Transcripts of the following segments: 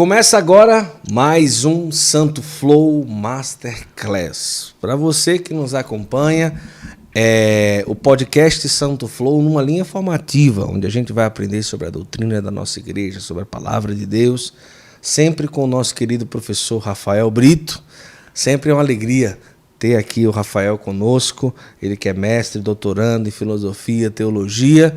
Começa agora mais um Santo Flow Masterclass. Para você que nos acompanha, o podcast Santo Flow numa linha formativa, onde a gente vai aprender sobre a doutrina da nossa igreja, sobre a palavra de Deus, sempre com o nosso querido professor Rafael Brito. Sempre é uma alegria ter aqui o Rafael conosco, ele que é mestre, doutorando em filosofia, teologia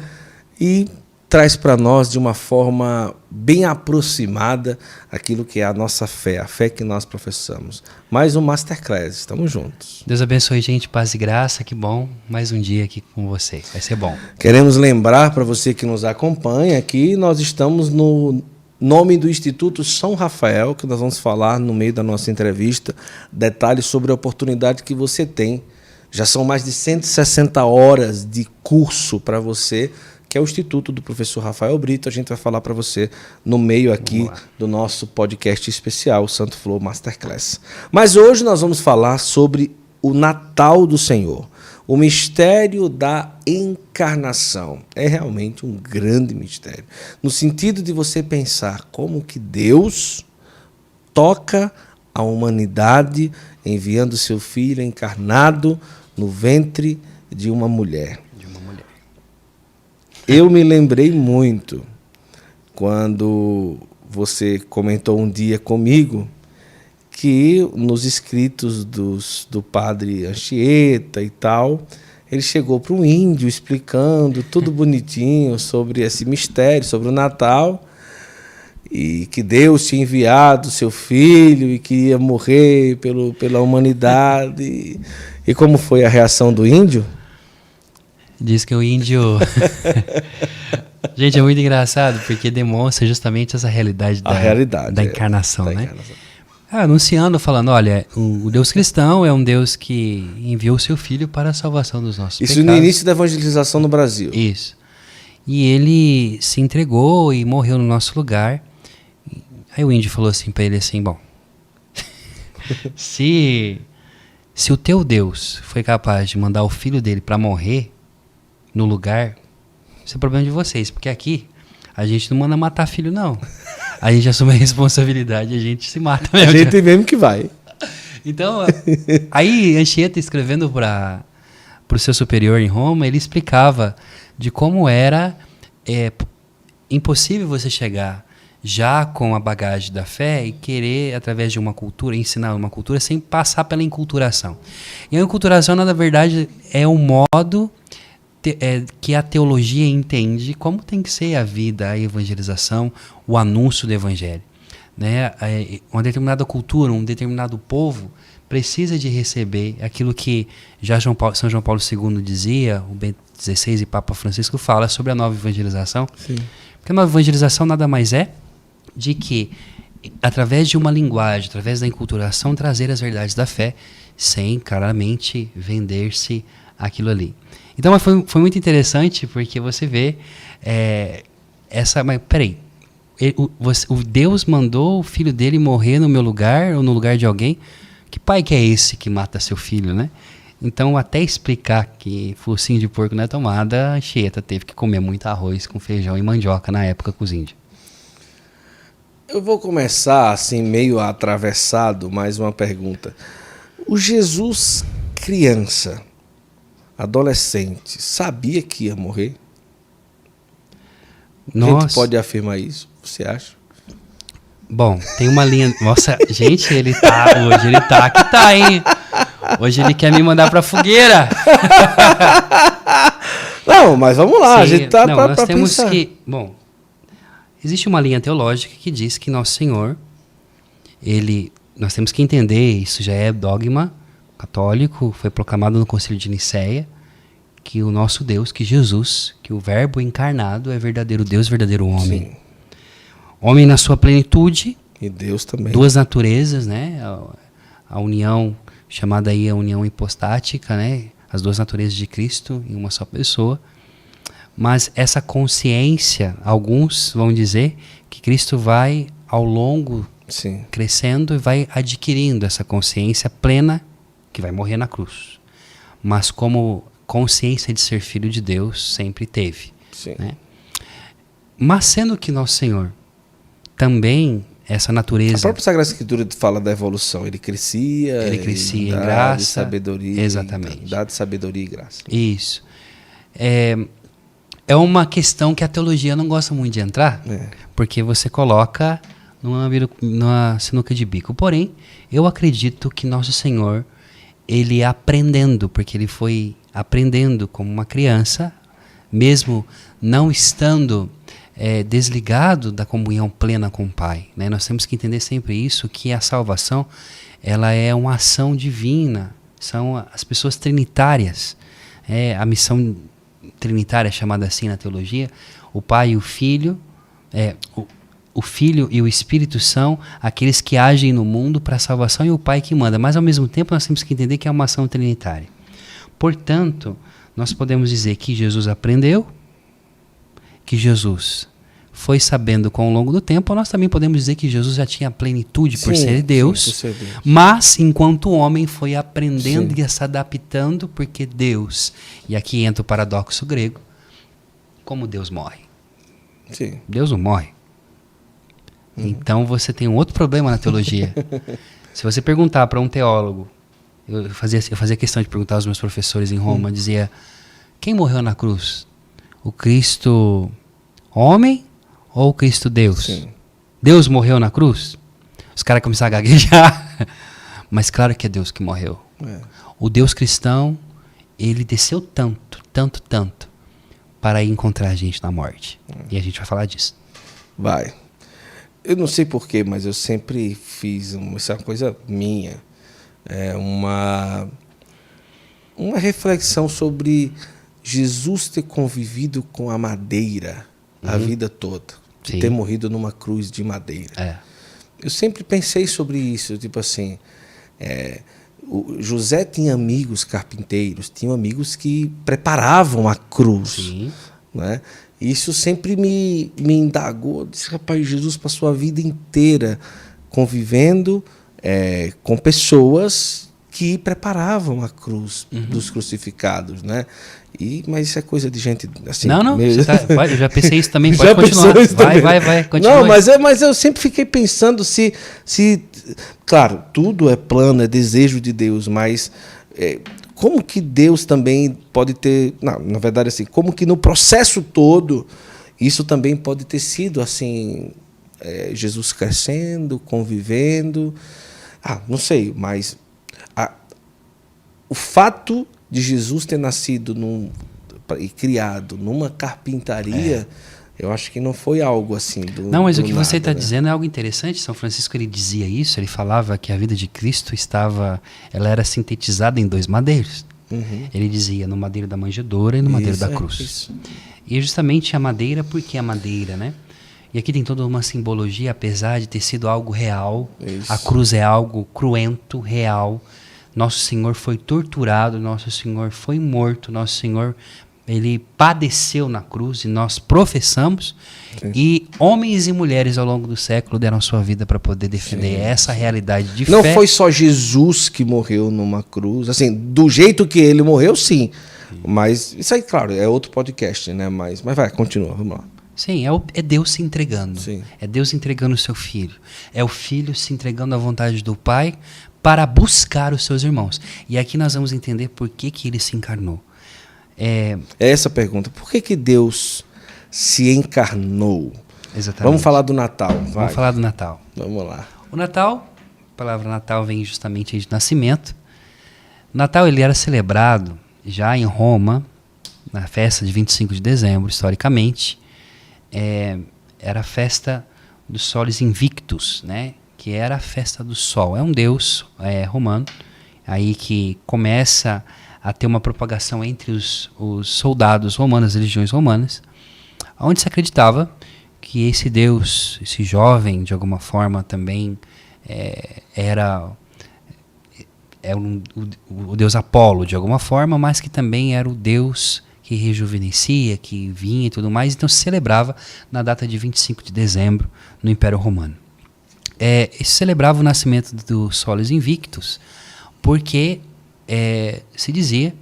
e traz para nós de uma forma bem aproximada aquilo que é a nossa fé, a fé que nós professamos. Mais um Masterclass, estamos juntos. Deus abençoe, gente, paz e graça, que bom, mais um dia aqui com vocês, vai ser bom. Queremos lembrar para você que nos acompanha que nós estamos no nome do Instituto São Rafael, que nós vamos falar no meio da nossa entrevista, detalhes sobre a oportunidade que você tem. Já são mais de 160 horas de curso para você, que é o Instituto do professor Rafael Brito. A gente vai falar para você no meio aqui do nosso podcast especial, Santo Flow Masterclass. Mas hoje nós vamos falar sobre o Natal do Senhor, o mistério da encarnação. É realmente um grande mistério, no sentido de você pensar como que Deus toca a humanidade enviando seu Filho encarnado no ventre de uma mulher. Eu me lembrei muito quando você comentou um dia comigo que nos escritos do padre Anchieta e tal, ele chegou para um índio explicando tudo bonitinho sobre esse mistério, sobre o Natal, e que Deus tinha enviado seu filho e que ia morrer pela humanidade. E como foi a reação do índio? Diz que o índio... Gente, é muito engraçado, porque demonstra justamente essa realidade da encarnação, né? Anunciando, falando, olha, o Deus cristão é um Deus que enviou o seu Filho para a salvação dos nossos pecados. Isso no início da evangelização no Brasil. Isso. E ele se entregou e morreu no nosso lugar. Aí o índio falou assim para ele assim, bom, se o teu Deus foi capaz de mandar o filho dele para morrer no lugar, isso é problema de vocês, porque aqui a gente não manda matar filho, não. A gente assume a responsabilidade, a gente se mata mesmo. A gente mesmo que vai. Então, aí Anchieta, escrevendo para o seu superior em Roma, ele explicava de como era impossível você chegar já com a bagagem da fé e querer, através de uma cultura, ensinar uma cultura sem passar pela enculturação. E a enculturação, na verdade, é um modo que a teologia entende como tem que ser a vida, a evangelização, o anúncio do evangelho. Né? Uma determinada cultura, um determinado povo precisa de receber aquilo que já São João Paulo II dizia, o Bento XVI e Papa Francisco fala sobre a nova evangelização. Sim. Porque a nova evangelização nada mais é de que, através de uma linguagem, através da enculturação, trazer as verdades da fé, sem declaramente vender-se aquilo ali. Então foi muito interessante, porque você vê mas peraí, o Deus mandou o filho dele morrer no meu lugar ou no lugar de alguém? Que pai que é esse que mata seu filho, né? Então, até explicar que focinho de porco não é tomada, a Anchieta teve que comer muito arroz com feijão e mandioca na época com os índios. Eu vou começar assim meio atravessado, mais uma pergunta. O Jesus criança, adolescente, sabia que ia morrer? Nossa. A gente pode afirmar isso, você acha? Bom, tem uma linha... Nossa, gente, hoje ele tá que tá, hein? Hoje ele quer me mandar pra fogueira. Não, mas vamos lá, sim, a gente tá nós pra temos pensar. Bom, existe uma linha teológica que diz que Nosso Senhor, nós temos que entender, isso já é dogma católico, foi proclamado no Concílio de Nicéia, que o nosso Deus, que Jesus, que o Verbo encarnado é verdadeiro Deus, verdadeiro homem. Sim. Homem na sua plenitude. E Deus também. Duas naturezas, né? A união, chamada aí a união hipostática, né? As duas naturezas de Cristo em uma só pessoa. Mas essa consciência, alguns vão dizer que Cristo vai ao longo, sim, crescendo e vai adquirindo essa consciência plena que vai morrer na cruz. Mas como consciência de ser filho de Deus sempre teve. Sim. Né? Mas sendo que Nosso Senhor também essa A natureza. própria Sagrada Escritura fala da evolução. Ele crescia Em dá graça. de sabedoria. Exatamente. Dá de sabedoria e graça. Isso. É uma questão que a teologia não gosta muito de entrar, porque você coloca numa sinuca de bico. Porém, eu acredito que Nosso Senhor, ele aprendendo, porque ele foi aprendendo como uma criança, mesmo não estando desligado da comunhão plena com o Pai, né? Nós temos que entender sempre isso, que a salvação, ela é uma ação divina, são as pessoas trinitárias, a missão trinitária chamada assim na teologia, o Pai e o Filho, o Filho e o Espírito são aqueles que agem no mundo para a salvação e o Pai que manda, mas ao mesmo tempo nós temos que entender que é uma ação trinitária. Portanto, nós podemos dizer que Jesus aprendeu, que Jesus foi sabendo com o longo do tempo, nós também podemos dizer que Jesus já tinha plenitude por ser Deus, por ser Deus. mas enquanto homem foi aprendendo Sim. e se adaptando, porque Deus, e aqui entra o paradoxo grego, como Deus morre? Sim. Deus não morre. Então você tem um outro problema na teologia. Se você perguntar para um teólogo, eu fazia questão de perguntar aos meus professores em Roma, dizia, quem morreu na cruz? O Cristo homem ou o Cristo Deus? Sim. Deus morreu na cruz? Os caras começaram a gaguejar. Mas claro que é Deus que morreu. O Deus cristão, ele desceu tanto para ir encontrar a gente na morte. E a gente vai falar disso. Vai. Eu não sei porquê, mas eu sempre fiz, isso é uma coisa minha, uma reflexão sobre Jesus ter convivido com a madeira a vida toda, de ter morrido numa cruz de madeira. Eu sempre pensei sobre isso, tipo assim, o José tinha amigos carpinteiros, tinha amigos que preparavam a cruz. Sim. Né? Isso sempre me indagou. Disse, rapaz, Jesus passou a vida inteira convivendo com pessoas que preparavam a cruz dos crucificados, né? Mas isso é coisa de gente assim. Não, meio... eu já pensei isso também, pode Já continuar. pensou isso também? Vai, continua. Não, mas eu sempre fiquei pensando se claro, tudo é plano, é desejo de Deus, mas como que Deus também pode ter, na verdade assim, como que no processo todo isso também pode ter sido assim, Jesus crescendo, convivendo, não sei, mas o fato de Jesus ter nascido e criado numa carpintaria, eu acho que não foi algo assim Não, mas o que nada, você está né? dizendo é algo interessante. São Francisco, ele dizia isso, ele falava que a vida de Cristo ela era sintetizada em 2 madeiros. Ele dizia no madeiro da manjedoura e no madeiro da cruz. Isso. E justamente a madeira, por que a madeira, né? E aqui tem toda uma simbologia, apesar de ter sido algo real, Isso. a cruz é algo cruento, real. Nosso Senhor foi torturado, Nosso Senhor foi morto, Nosso Senhor, ele padeceu na cruz e nós professamos. Sim. E homens e mulheres ao longo do século deram sua vida para poder defender essa realidade de fé. Não foi só Jesus que morreu numa cruz, assim, do jeito que ele morreu, sim. Mas isso aí, claro, é outro podcast, né? Mas vai, continua, vamos lá. Sim, é Deus se entregando. Sim. É Deus entregando o seu filho. É o filho se entregando à vontade do Pai para buscar os seus irmãos. E aqui nós vamos entender por que ele se encarnou. É essa a pergunta. Por que Deus se encarnou? Exatamente. Vamos falar do Natal. Vai. Vamos falar do Natal. Vamos lá. O Natal, a palavra Natal vem justamente de nascimento. O Natal ele era celebrado já em Roma, na festa de 25 de dezembro, historicamente. Era a festa dos solis invictus, né? Que era a festa do sol. É um deus romano, aí que começa a ter uma propagação entre os soldados romanos, as legiões romanas, onde se acreditava que esse deus, esse jovem, de alguma forma também era o deus Apolo, de alguma forma, mas que também era o deus que rejuvenescia, que vinha e tudo mais. Então se celebrava na data de 25 de dezembro no Império Romano. Se celebrava o nascimento do Solis Invictus, porque se dizia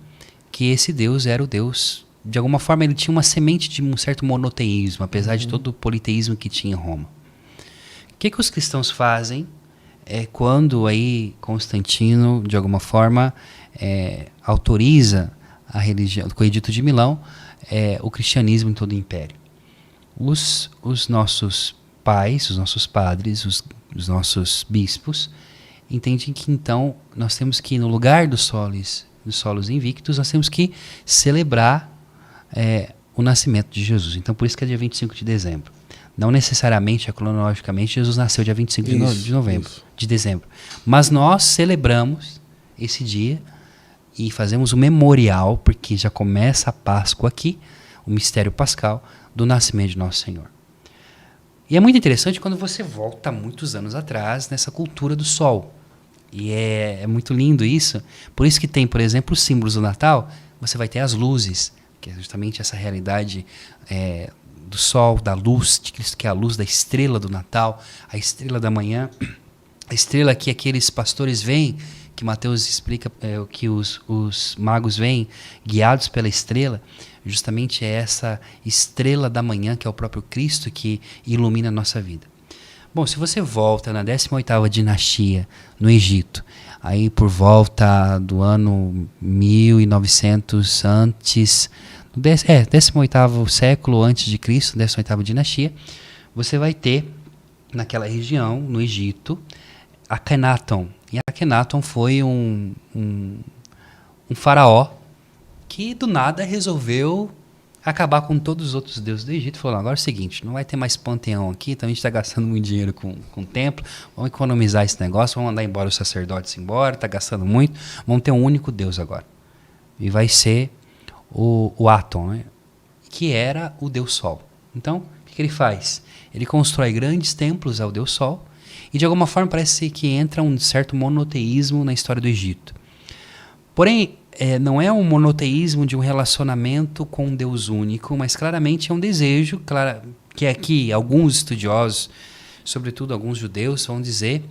que esse deus era o deus, de alguma forma ele tinha uma semente de um certo monoteísmo, apesar de todo o politeísmo que tinha em Roma. que os cristãos fazem quando aí Constantino, de alguma forma, autoriza a religião, com o Edito de Milão, o cristianismo em todo o império? Os nossos pais, os nossos padres, os nossos bispos, entendem que então nós temos que, no lugar dos solos invictus, nós temos que celebrar o nascimento de Jesus. Então, por isso que é dia 25 de dezembro. Não necessariamente, cronologicamente, Jesus nasceu dia 25 de dezembro. Mas nós celebramos esse dia e fazemos o memorial, porque já começa a Páscoa aqui, o mistério pascal do nascimento de Nosso Senhor. E é muito interessante quando você volta muitos anos atrás nessa cultura do sol. E é muito lindo isso. Por isso que tem, por exemplo, os símbolos do Natal. Você vai ter as luzes, que é justamente essa realidade do sol, da luz de Cristo, que é a luz da estrela do Natal, a estrela da manhã, a estrela que aqueles pastores veem, que Mateus explica que os magos veem guiados pela estrela. Justamente é essa estrela da manhã, que é o próprio Cristo, que ilumina a nossa vida. Bom, se você volta na 18ª dinastia no Egito, aí por volta do ano 1900 antes, 18º século antes de Cristo, 18ª dinastia, você vai ter naquela região, no Egito, Akenaton. E Akenaton foi um faraó que do nada resolveu acabar com todos os outros deuses do Egito. Falou, agora é o seguinte, não vai ter mais panteão aqui, então a gente está gastando muito dinheiro com o templo, vamos economizar esse negócio, vamos mandar embora os sacerdotes embora, está gastando muito, vamos ter um único Deus agora. E vai ser o Aton, né? Que era o Deus Sol. Então, o que ele faz? Ele constrói grandes templos ao Deus Sol e de alguma forma parece que entra um certo monoteísmo na história do Egito. Porém, não é um monoteísmo de um relacionamento com um Deus único, mas claramente é um desejo, que aqui alguns estudiosos, sobretudo alguns judeus, vão dizer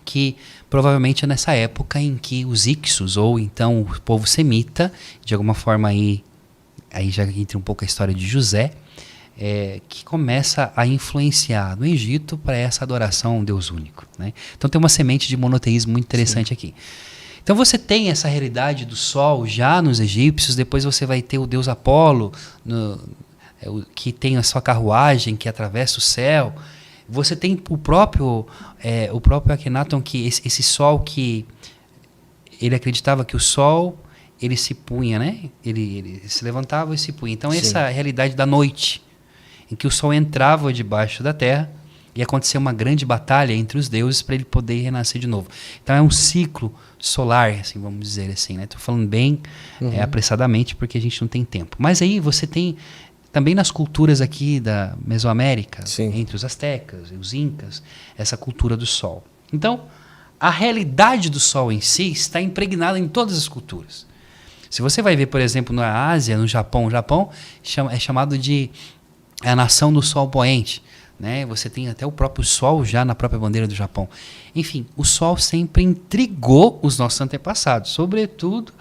que provavelmente é nessa época em que os Hyksos, ou então o povo semita, de alguma forma aí já entra um pouco a história de José, que começa a influenciar no Egito para essa adoração a um Deus único, né? Então tem uma semente de monoteísmo muito interessante aqui. Então você tem essa realidade do sol já nos egípcios, depois você vai ter o deus Apolo, que tem a sua carruagem que atravessa o céu. Você tem o próprio Akenaton, que esse sol que ele acreditava que o sol ele se punha, né? Ele se levantava e se punha. Então essa realidade da noite, em que o sol entrava debaixo da terra e acontecia uma grande batalha entre os deuses para ele poder renascer de novo. Então é um ciclo solar, assim, vamos dizer assim, né? Estou falando bem apressadamente porque a gente não tem tempo. Mas aí você tem também nas culturas aqui da Mesoamérica, entre os astecas e os incas, essa cultura do sol. Então, a realidade do sol em si está impregnada em todas as culturas. Se você vai ver, por exemplo, na Ásia, no Japão, o Japão é chamado de a nação do sol poente, né? Você tem até o próprio sol já na própria bandeira do Japão. Enfim, o sol sempre intrigou os nossos antepassados, sobretudo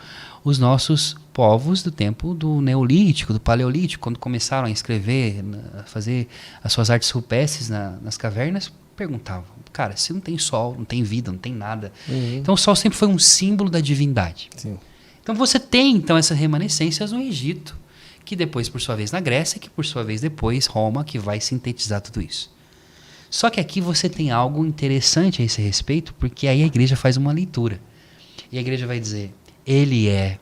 os nossos povos do tempo do Neolítico, do Paleolítico, quando começaram a escrever, a fazer as suas artes rupestres nas cavernas, perguntavam, cara, se não tem sol, não tem vida, não tem nada. Então o sol sempre foi um símbolo da divindade. Sim. Então você tem então essas remanescências no Egito, que depois, por sua vez, na Grécia, que por sua vez depois Roma, que vai sintetizar tudo isso. Só que aqui você tem algo interessante a esse respeito, porque aí a igreja faz uma leitura. E a igreja vai dizer, ele é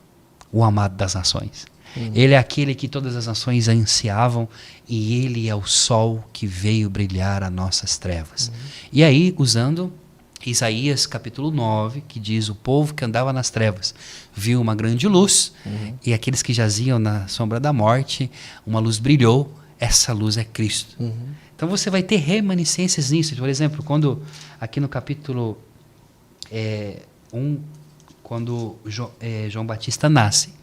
o amado das nações. Ele é aquele que todas as nações ansiavam e ele é o sol que veio brilhar as nossas trevas. E aí, usando Isaías capítulo 9, que diz, o povo que andava nas trevas viu uma grande luz, e aqueles que jaziam na sombra da morte, uma luz brilhou, essa luz é Cristo. Então você vai ter remanescências nisso. Por exemplo, quando aqui no capítulo 1, quando João Batista nasce,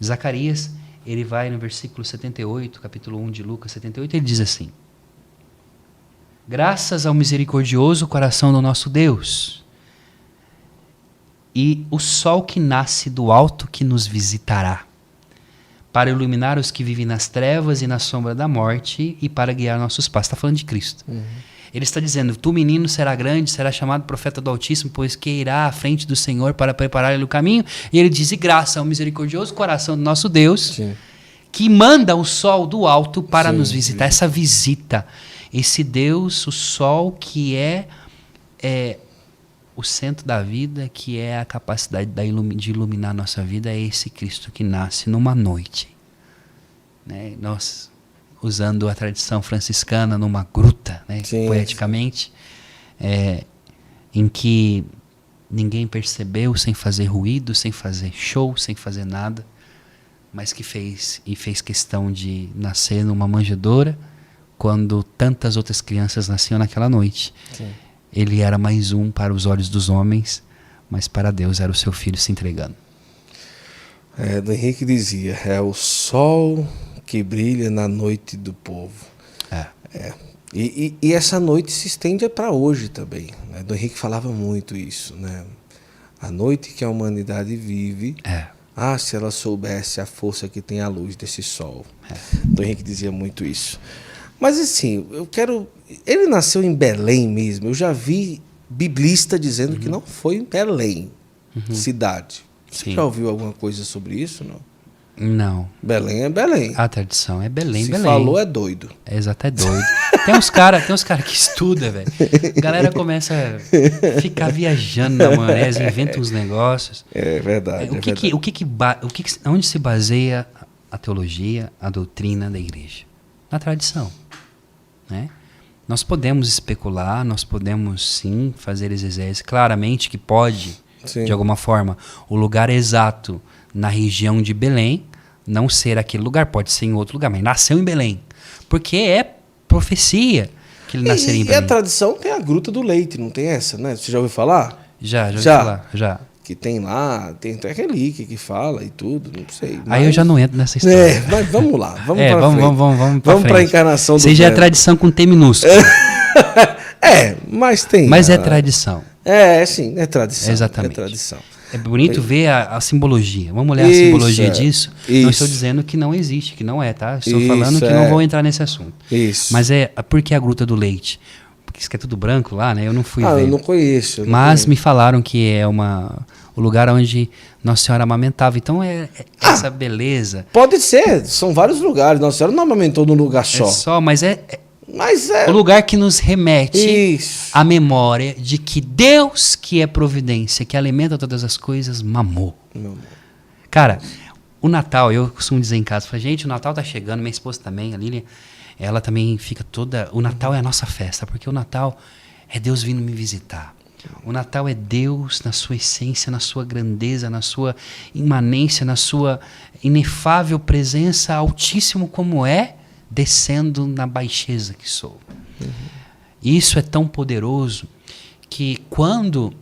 Zacarias, ele vai no versículo 78, capítulo 1 de Lucas 78, ele diz assim, graças ao misericordioso coração do nosso Deus e o sol que nasce do alto que nos visitará, para iluminar os que vivem nas trevas e na sombra da morte e para guiar nossos passos. Está falando de Cristo. Ele está dizendo, tu menino será grande, será chamado profeta do Altíssimo, pois que irá à frente do Senhor para preparar-lhe o caminho. E ele diz, e graça ao misericordioso coração do nosso Deus, Sim. que manda o sol do alto para Sim, nos visitar. Essa visita, esse Deus, o sol que é o centro da vida, que é a capacidade de iluminar a nossa vida, é esse Cristo que nasce numa noite. Né? Nós, usando a tradição franciscana, numa gruta, né? Sim, poeticamente, em que ninguém percebeu, sem fazer ruído, sem fazer show, sem fazer nada, mas que fez questão de nascer numa manjedoura, quando tantas outras crianças nasciam naquela noite. Sim. Ele era mais um para os olhos dos homens, mas para Deus era o seu filho se entregando. Do Henrique dizia, é o sol que brilha na noite do povo. E essa noite se estende para hoje também. Né? Do Henrique falava muito isso. Né? A noite que a humanidade vive, se ela soubesse a força que tem a luz desse sol. Do Henrique dizia muito isso. Mas assim, ele nasceu em Belém mesmo. Eu já vi biblista dizendo que não foi em Belém, cidade. Você já ouviu alguma coisa sobre isso? Não. Belém é Belém. A tradição é Belém, Se Belém. falou, é doido. Exato, é doido. Tem uns cara que estudam, velho. A galera começa a ficar viajando na maionese, inventa uns negócios. É verdade. Onde se baseia a teologia, a doutrina da igreja? Na tradição. Né? Nós podemos especular, nós podemos sim fazer exegese. Claramente que pode, de alguma forma, o lugar exato na região de Belém não ser aquele lugar, pode ser em outro lugar, mas nasceu em Belém. Porque é profecia que ele nasceria em Belém. E a tradição tem a Gruta do Leite, não tem essa, né? Você já ouviu falar? Já ouvi falar, já. Que tem lá, tem até relíquia que fala e tudo, não sei. Mas... Aí eu já não entro nessa história. Mas vamos lá, vamos para a encarnação do Seja verbo. a tradição com T minúsculo. Mas tem. Mas é tradição. Sim, é tradição. Exatamente. É tradição. É bonito ver a simbologia. Vamos olhar a simbologia disso. Não estou dizendo que não existe, que não é, tá? Estou falando que não vou entrar nesse assunto. Isso. Mas por que a Gruta do Leite? Porque isso que é tudo branco lá, né? Eu não fui ver. Eu não conheço. Mas me falaram que é o lugar onde Nossa Senhora amamentava. Então essa beleza. Pode ser, são vários lugares. Nossa Senhora não amamentou num lugar só. Mas é o lugar que nos remete à memória de que Deus, que é providência, que alimenta todas as coisas, mamou. Cara, o Natal, eu costumo dizer em casa, gente, o Natal tá chegando, minha esposa também, a Lília, ela também fica toda... O Natal é a nossa festa, porque o Natal é Deus vindo me visitar. O Natal é Deus na sua essência, na sua grandeza, na sua imanência, na sua inefável presença, altíssimo como é, descendo na baixeza que sou. Isso é tão poderoso que quando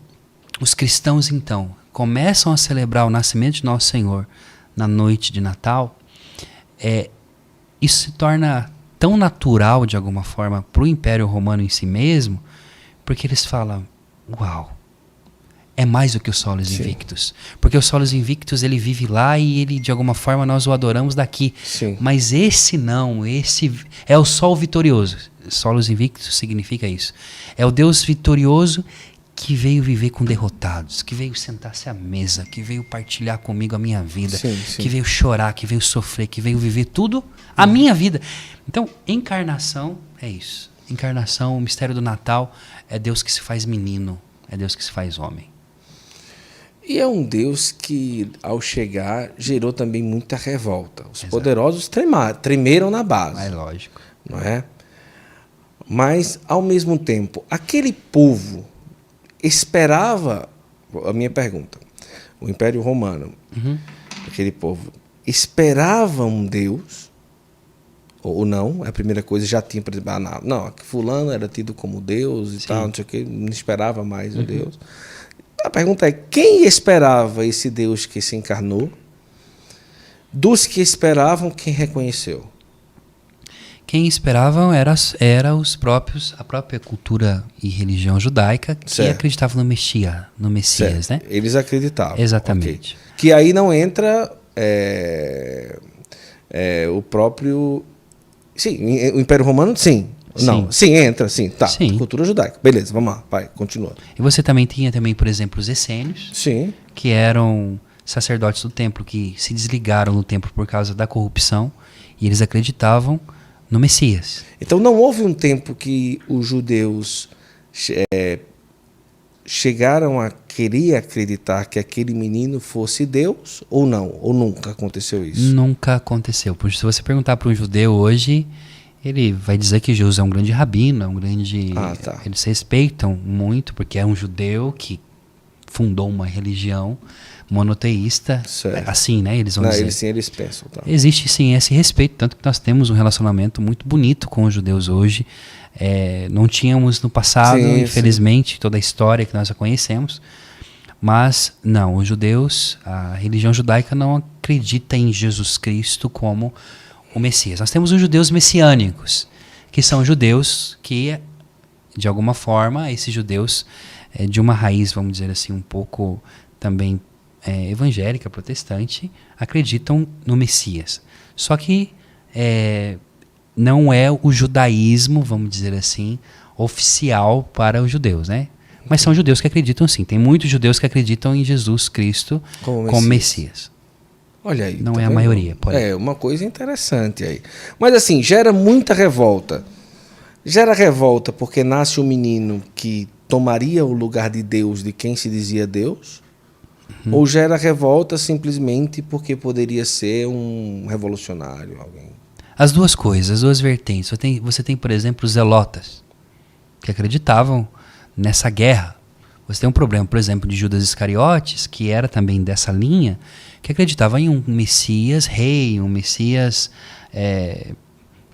os cristãos, então, começam a celebrar o nascimento de Nosso Senhor na noite de Natal, isso se torna tão natural, de alguma forma, para o Império Romano em si mesmo, porque eles falam, uau, é mais do que o Solis Invictus. Porque o Solis Invictus, ele vive lá e ele, de alguma forma, nós o adoramos daqui. Sim. Mas esse não, esse é o Sol vitorioso. Solis Invictus significa isso. É o Deus vitorioso que veio viver com derrotados, que veio sentar-se à mesa, que veio partilhar comigo a minha vida, que veio chorar, que veio sofrer, que veio viver tudo a minha vida. Então, encarnação é isso. Encarnação, o mistério do Natal é Deus que se faz menino, é Deus que se faz homem. E é um Deus que, ao chegar, gerou também muita revolta. Os poderosos tremeram na base. É lógico. Não é? Mas, ao mesmo tempo, aquele povo esperava... A minha pergunta. O Império Romano, aquele povo, esperava um Deus... Ou não, a primeira coisa já tinha, por exemplo, não, fulano era tido como Deus e tal, não sei o que, não esperava mais um Deus. A pergunta é, quem esperava esse Deus que se encarnou? Dos que esperavam, quem reconheceu? Quem esperavam era os próprios, a própria cultura e religião judaica que acreditavam no Messias, né? Eles acreditavam. Exatamente. Okay. Que aí não entra o próprio... Sim, o Império Romano, sim. Não, sim, entra, sim, tá. Sim. Cultura judaica. Beleza, vamos lá, vai, continua. E você também tinha também, por exemplo, os essênios, Sim. que eram sacerdotes do templo que se desligaram do templo por causa da corrupção e eles acreditavam no Messias. Então não houve um tempo que os judeus chegaram a querer acreditar que aquele menino fosse Deus ou não? Ou nunca aconteceu isso? Nunca aconteceu. Porque se você perguntar para um judeu hoje, ele vai dizer que Jesus é um grande rabino, é um grande... Tá. Eles respeitam muito, porque é um judeu que fundou uma religião monoteísta. Certo. Assim, né? Eles vão dizer. Eles pensam. Tá. Existe sim esse respeito, tanto que nós temos um relacionamento muito bonito com os judeus hoje. Não tínhamos no passado, infelizmente, toda a história que nós já conhecemos. Mas, não, os judeus, a religião judaica não acredita em Jesus Cristo como o Messias. Nós temos os judeus messiânicos, que são judeus que, de alguma forma, esses judeus de uma raiz, vamos dizer assim, um pouco também evangélica, protestante, acreditam no Messias. Só que não é o judaísmo, vamos dizer assim, oficial para os judeus, né? Mas são judeus que acreditam sim. Tem muitos judeus que acreditam em Jesus Cristo como Messias. Olha aí. Não é a maioria. É uma coisa interessante aí. Mas assim, gera muita revolta. Gera revolta porque nasce um menino que tomaria o lugar de Deus, de quem se dizia Deus? Ou gera revolta simplesmente porque poderia ser um revolucionário, alguém? As duas coisas, as duas vertentes. Você tem, por exemplo, os zelotas, que acreditavam nessa guerra. Você tem um problema, por exemplo, de Judas Iscariotes, que era também dessa linha, que acreditava em um Messias rei, um Messias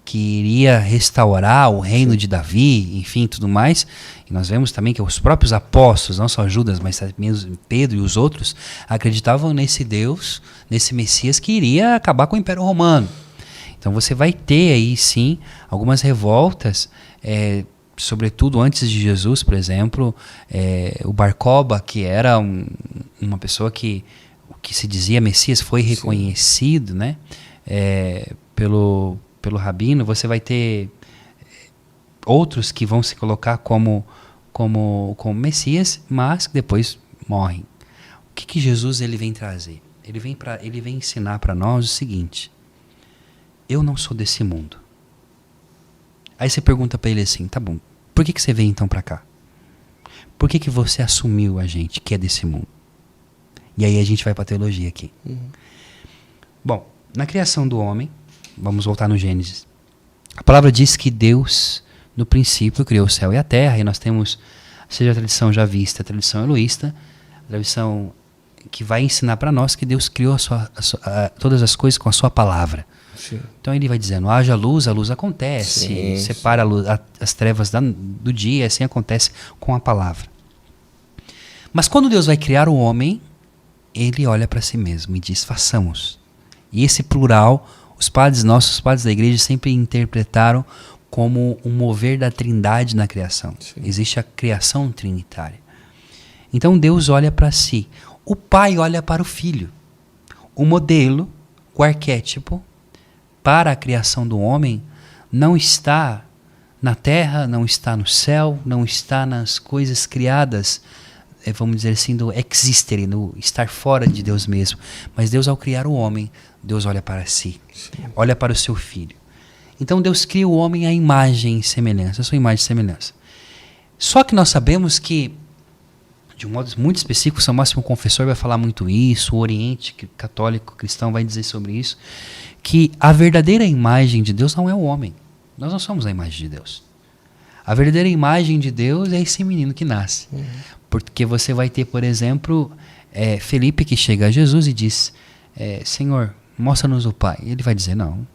que iria restaurar o reino de Davi, enfim, tudo mais. E nós vemos também que os próprios apóstolos, não só Judas, mas também Pedro e os outros, acreditavam nesse Deus, nesse Messias que iria acabar com o Império Romano. Então você vai ter aí, sim, algumas revoltas, sobretudo antes de Jesus, por exemplo, o Bar Kokhba, que era uma pessoa que se dizia Messias, foi reconhecido, né, pelo rabino. Você vai ter outros que vão se colocar como Messias, mas que depois morrem. O que Jesus ele vem trazer? Ele vem ensinar para nós o seguinte: eu não sou desse mundo. Aí você pergunta para ele assim, tá bom, por que você veio então para cá? Por que você assumiu a gente que é desse mundo? E aí a gente vai para a teologia aqui. Bom, na criação do homem, vamos voltar no Gênesis, a palavra diz que Deus, no princípio, criou o céu e a terra, e nós temos, seja a tradição javista, a tradição eloísta, a tradição que vai ensinar para nós que Deus criou todas as coisas com a sua palavra. Sim. Então ele vai dizendo, haja luz, a luz acontece, sim, separa as trevas do dia, assim acontece com a palavra. Mas quando Deus vai criar o homem, ele olha para si mesmo e diz, façamos. E esse plural, os padres da igreja sempre interpretaram como um mover da trindade na criação. Sim. Existe a criação trinitária. Então Deus olha para si. O pai olha para o filho. O modelo, o arquétipo, para a criação do homem, não está na terra, não está no céu, não está nas coisas criadas, vamos dizer assim, do existere, no estar fora de Deus mesmo. Mas Deus, ao criar o homem, Deus olha para si, sim, olha para o seu filho. Então Deus cria o homem à imagem e semelhança, a sua imagem e semelhança. Só que nós sabemos que, de um modo muito específico, São Máximo Confessor vai falar muito isso, o Oriente católico cristão vai dizer sobre isso, que a verdadeira imagem de Deus não é o homem. Nós não somos a imagem de Deus. A verdadeira imagem de Deus é esse menino que nasce. Uhum. Porque você vai ter, por exemplo, Felipe que chega a Jesus e diz, Senhor, mostra-nos o Pai. E ele vai dizer, não,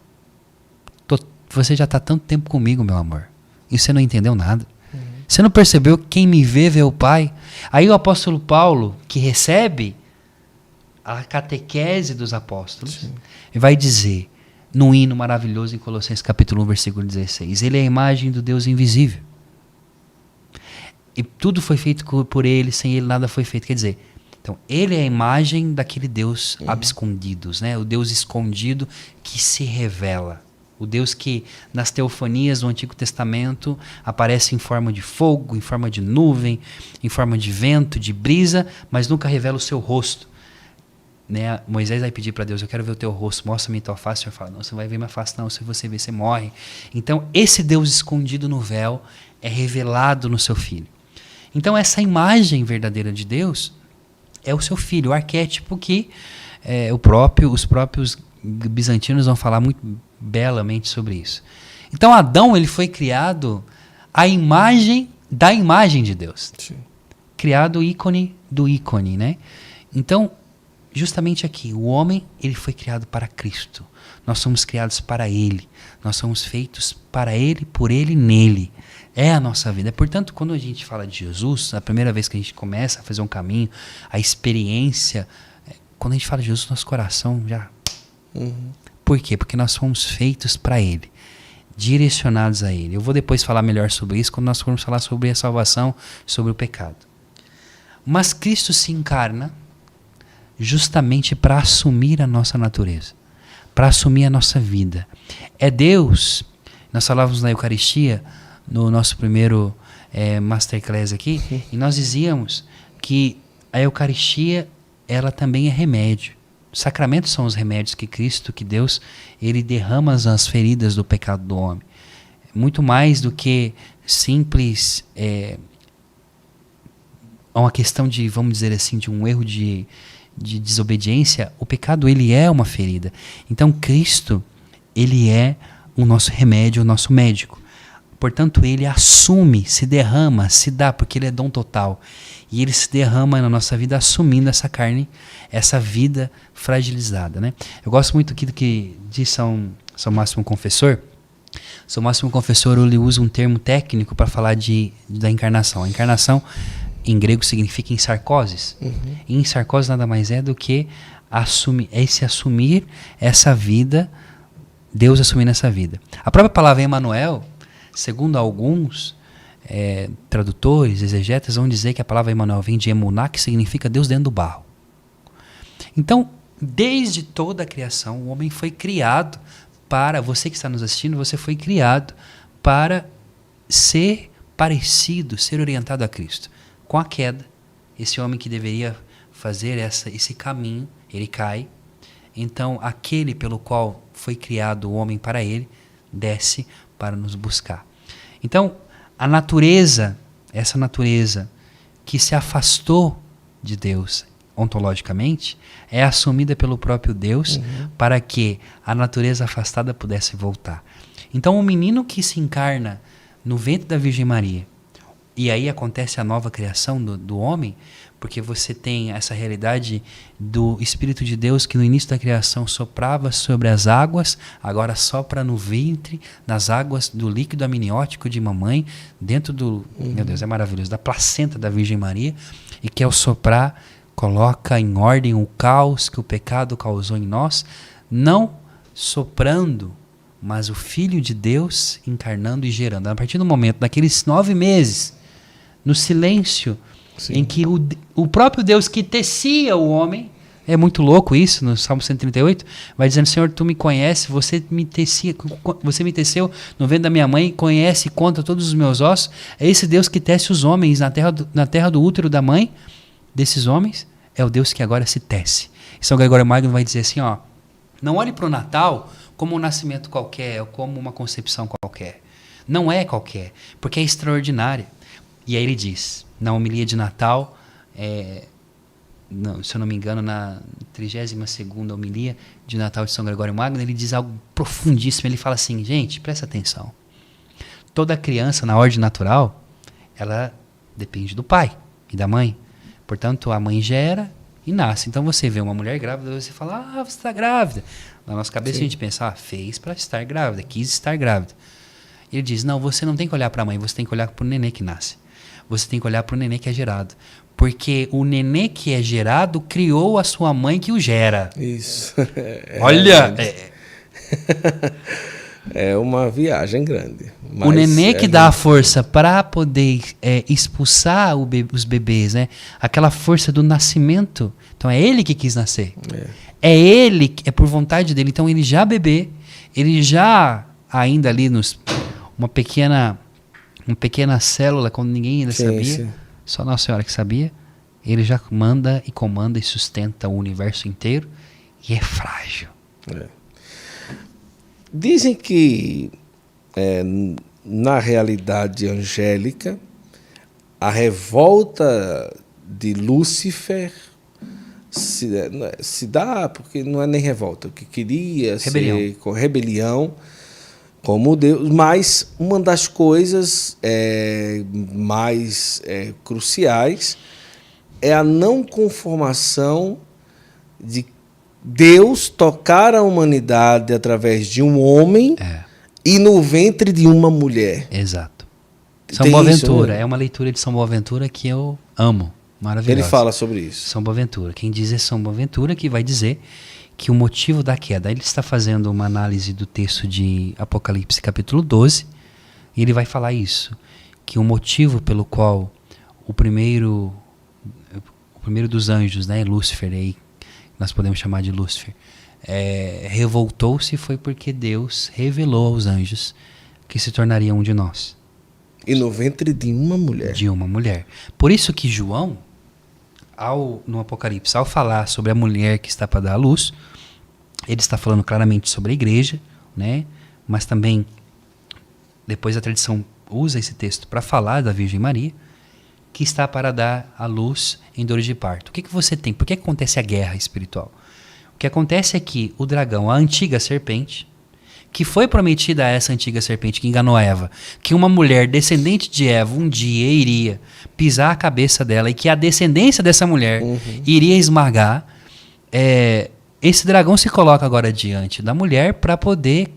você já está tanto tempo comigo, meu amor, e você não entendeu nada. Uhum. Você não percebeu que quem me vê o Pai? Aí o apóstolo Paulo, que recebe a catequese dos apóstolos, sim, vai dizer, num hino maravilhoso em Colossenses capítulo 1, versículo 16, ele é a imagem do Deus invisível. E tudo foi feito por ele, sem ele nada foi feito. Quer dizer, então, ele é a imagem daquele Deus abscondidos, né? O Deus escondido que se revela. O Deus que nas teofanias do Antigo Testamento aparece em forma de fogo, em forma de nuvem, em forma de vento, de brisa, mas nunca revela o seu rosto. Né? Moisés vai pedir para Deus, eu quero ver o teu rosto, mostra-me tua face. O Senhor fala, não, você não vai ver minha face não, se você ver, você morre. Então, esse Deus escondido no véu é revelado no seu Filho. Então, essa imagem verdadeira de Deus é o seu Filho, o arquétipo que os próprios bizantinos vão falar muito belamente sobre isso. Então, Adão ele foi criado à imagem da imagem de Deus. Sim. Criado ícone do ícone, né? Então, justamente aqui, o homem ele foi criado para Cristo. Nós somos criados para Ele. Nós somos feitos para Ele, por Ele, nele. É a nossa vida. Portanto, quando a gente fala de Jesus, a primeira vez que a gente começa a fazer um caminho, a experiência, quando a gente fala de Jesus, nosso coração já... Por quê? Porque nós fomos feitos para Ele, direcionados a Ele. Eu vou depois falar melhor sobre isso quando nós formos falar sobre a salvação, sobre o pecado. Mas Cristo se encarna justamente para assumir a nossa natureza, para assumir a nossa vida. É Deus, nós falávamos na Eucaristia, no nosso primeiro Masterclass aqui, e nós dizíamos que a Eucaristia, ela também é remédio. Os sacramentos são os remédios que Cristo, que Deus, Ele derrama as feridas do pecado do homem. Muito mais do que simples... uma questão de, vamos dizer assim, de um erro de desobediência, o pecado ele é uma ferida. Então Cristo, ele é o nosso remédio, o nosso médico. Portanto, ele assume, se derrama, se dá, porque ele é dom total. E ele se derrama na nossa vida assumindo essa carne, essa vida fragilizada. Né? Eu gosto muito aqui do que diz São Máximo Confessor. São Máximo Confessor ele usa um termo técnico para falar da encarnação. A encarnação, em grego, significa ensarcoses. E ensarcose nada mais é do que assumir essa vida, Deus assumindo essa vida. A própria palavra Emmanuel, segundo alguns tradutores, exegetas, vão dizer que a palavra Emmanuel vem de emuná, que significa Deus dentro do barro. Então, desde toda a criação, o homem foi criado para, você que está nos assistindo, você foi criado para ser parecido, ser orientado a Cristo. Com a queda, esse homem que deveria fazer esse caminho, ele cai. Então, aquele pelo qual foi criado o homem para ele, desce para nos buscar. Então, a natureza, essa natureza que se afastou de Deus ontologicamente, é assumida pelo próprio Deus para que a natureza afastada pudesse voltar. Então, o menino que se encarna no ventre da Virgem Maria, e aí acontece a nova criação do homem, porque você tem essa realidade do Espírito de Deus que no início da criação soprava sobre as águas, agora sopra no ventre, nas águas do líquido amniótico de mamãe, dentro do, meu Deus, é maravilhoso, da placenta da Virgem Maria, e que ao soprar coloca em ordem o caos que o pecado causou em nós, não soprando, mas o Filho de Deus encarnando e gerando. A partir do momento, daqueles 9 meses, no silêncio, sim, em que o próprio Deus que tecia o homem, é muito louco isso, no Salmo 138, vai dizendo, Senhor, tu me conheces, você me teceu no ventre da minha mãe, conhece e conta todos os meus ossos. É esse Deus que tece os homens na terra do útero da mãe desses homens, é o Deus que agora se tece. E São Gregório Magno vai dizer assim, ó, não olhe para o Natal como um nascimento qualquer, ou como uma concepção qualquer. Não é qualquer, porque é extraordinária. E aí ele diz, na homilia de Natal, se eu não me engano, na 32ª homilia de Natal de São Gregório Magno, ele diz algo profundíssimo. Ele fala assim, gente, presta atenção. Toda criança, na ordem natural, ela depende do pai e da mãe. Portanto, a mãe gera e nasce. Então, você vê uma mulher grávida, você fala, você está grávida. Na nossa cabeça, sim, a gente pensa, fez para estar grávida, quis estar grávida. Ele diz, não, você não tem que olhar para a mãe, você tem que olhar para o nenê que nasce. Você tem que olhar para o nenê que é gerado. Porque o nenê que é gerado criou a sua mãe que o gera. Isso. Olha! É uma viagem grande. O nenê que dá a força para poder expulsar os bebês, né? Aquela força do nascimento. Então é ele que quis nascer. É ele, é por vontade dele. Então ele já bebê, ele já, ainda ali, uma pequena célula, quando ninguém ainda sabia, sim. só Nossa Senhora que sabia, ele já manda e comanda e sustenta o universo inteiro e é frágil. Dizem que, na realidade angélica, a revolta de Lúcifer se dá, porque não é nem revolta, o que queria ser com rebelião, como Deus, mas uma das coisas mais cruciais é a não conformação de Deus tocar a humanidade através de um homem e no ventre de uma mulher. Exato. São Tem Boaventura, isso, né? é uma leitura de São Boaventura que eu amo, maravilhosa. Ele fala sobre isso. São Boaventura. Quem diz é São Boaventura, que vai dizer que o motivo da queda, ele está fazendo uma análise do texto de Apocalipse capítulo 12, e ele vai falar isso, que o motivo pelo qual o primeiro dos anjos, né, Lúcifer, aí nós podemos chamar de Lúcifer, revoltou-se foi porque Deus revelou aos anjos que se tornaria um de nós. E no ventre de uma mulher. De uma mulher. Por isso que João, no Apocalipse, ao falar sobre a mulher que está para dar à luz, ele está falando claramente sobre a igreja, né? Mas também, depois a tradição usa esse texto para falar da Virgem Maria, que está para dar à luz em dores de parto. O que você tem? Por que acontece a guerra espiritual? O que acontece é que o dragão, a antiga serpente, que foi prometida a essa antiga serpente que enganou a Eva, que uma mulher descendente de Eva um dia iria pisar a cabeça dela e que a descendência dessa mulher iria esmagar, esse dragão se coloca agora diante da mulher para poder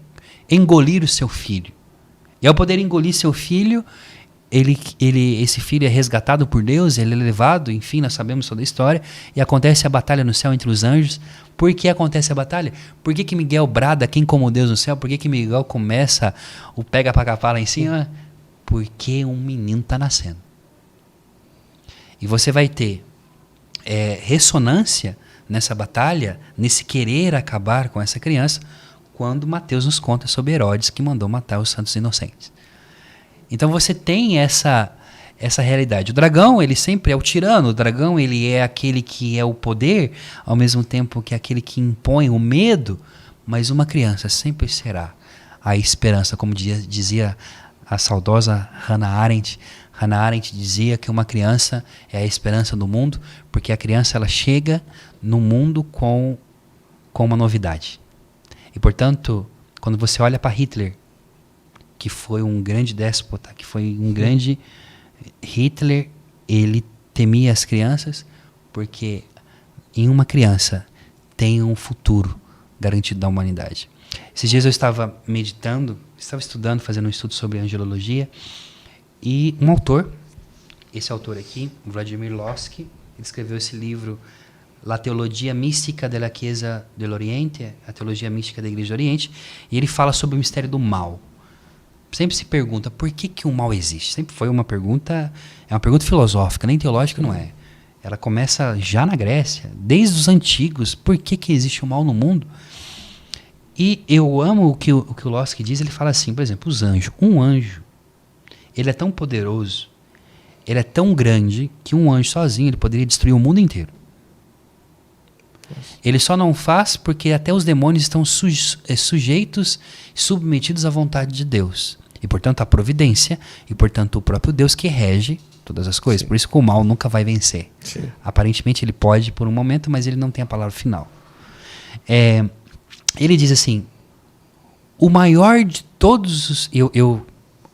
engolir o seu filho. E ao poder engolir seu filho, esse filho é resgatado por Deus, ele é levado, enfim, nós sabemos toda a história, e acontece a batalha no céu entre os anjos. Por que acontece a batalha? Por que Miguel brada quem como Deus no céu? Por que Miguel começa o pega pra capar lá em cima? Porque um menino está nascendo. E você vai ter ressonância nessa batalha, nesse querer acabar com essa criança, quando Mateus nos conta sobre Herodes que mandou matar os santos inocentes. Então você tem essa realidade. O dragão, ele sempre é o tirano. O dragão, ele é aquele que é o poder, ao mesmo tempo que é aquele que impõe o medo. Mas uma criança sempre será a esperança, como dizia a saudosa Hannah Arendt. Hannah Arendt dizia que uma criança é a esperança do mundo, porque a criança ela chega no mundo com uma novidade. E, portanto, quando você olha para Hitler, que foi um grande déspota, que foi um grande... Hitler, ele temia as crianças porque em uma criança tem um futuro garantido da humanidade. Esses dias eu estava meditando, estava estudando, fazendo um estudo sobre angelologia, e um autor, esse autor aqui, Vladimir Lossky, ele escreveu esse livro La Teologia Mística de la Chiesa del Oriente, a teologia mística da Igreja do Oriente, e ele fala sobre o mistério do mal. Sempre se pergunta por que o mal existe. Sempre foi uma pergunta filosófica, nem teológica não é. Ela começa já na Grécia, desde os antigos. Por que existe o mal no mundo? E eu amo o que o Lossky diz. Ele fala assim, por exemplo, os anjos. Um anjo, ele é tão poderoso, ele é tão grande, que um anjo sozinho ele poderia destruir o mundo inteiro. Ele só não faz porque até os demônios estão sujeitos, submetidos à vontade de Deus. E, portanto, a providência, e, portanto, o próprio Deus que rege todas as coisas. Sim. Por isso que o mal nunca vai vencer. Sim. Aparentemente, ele pode por um momento, mas ele não tem a palavra final. Ele diz assim, o maior de todos os... Eu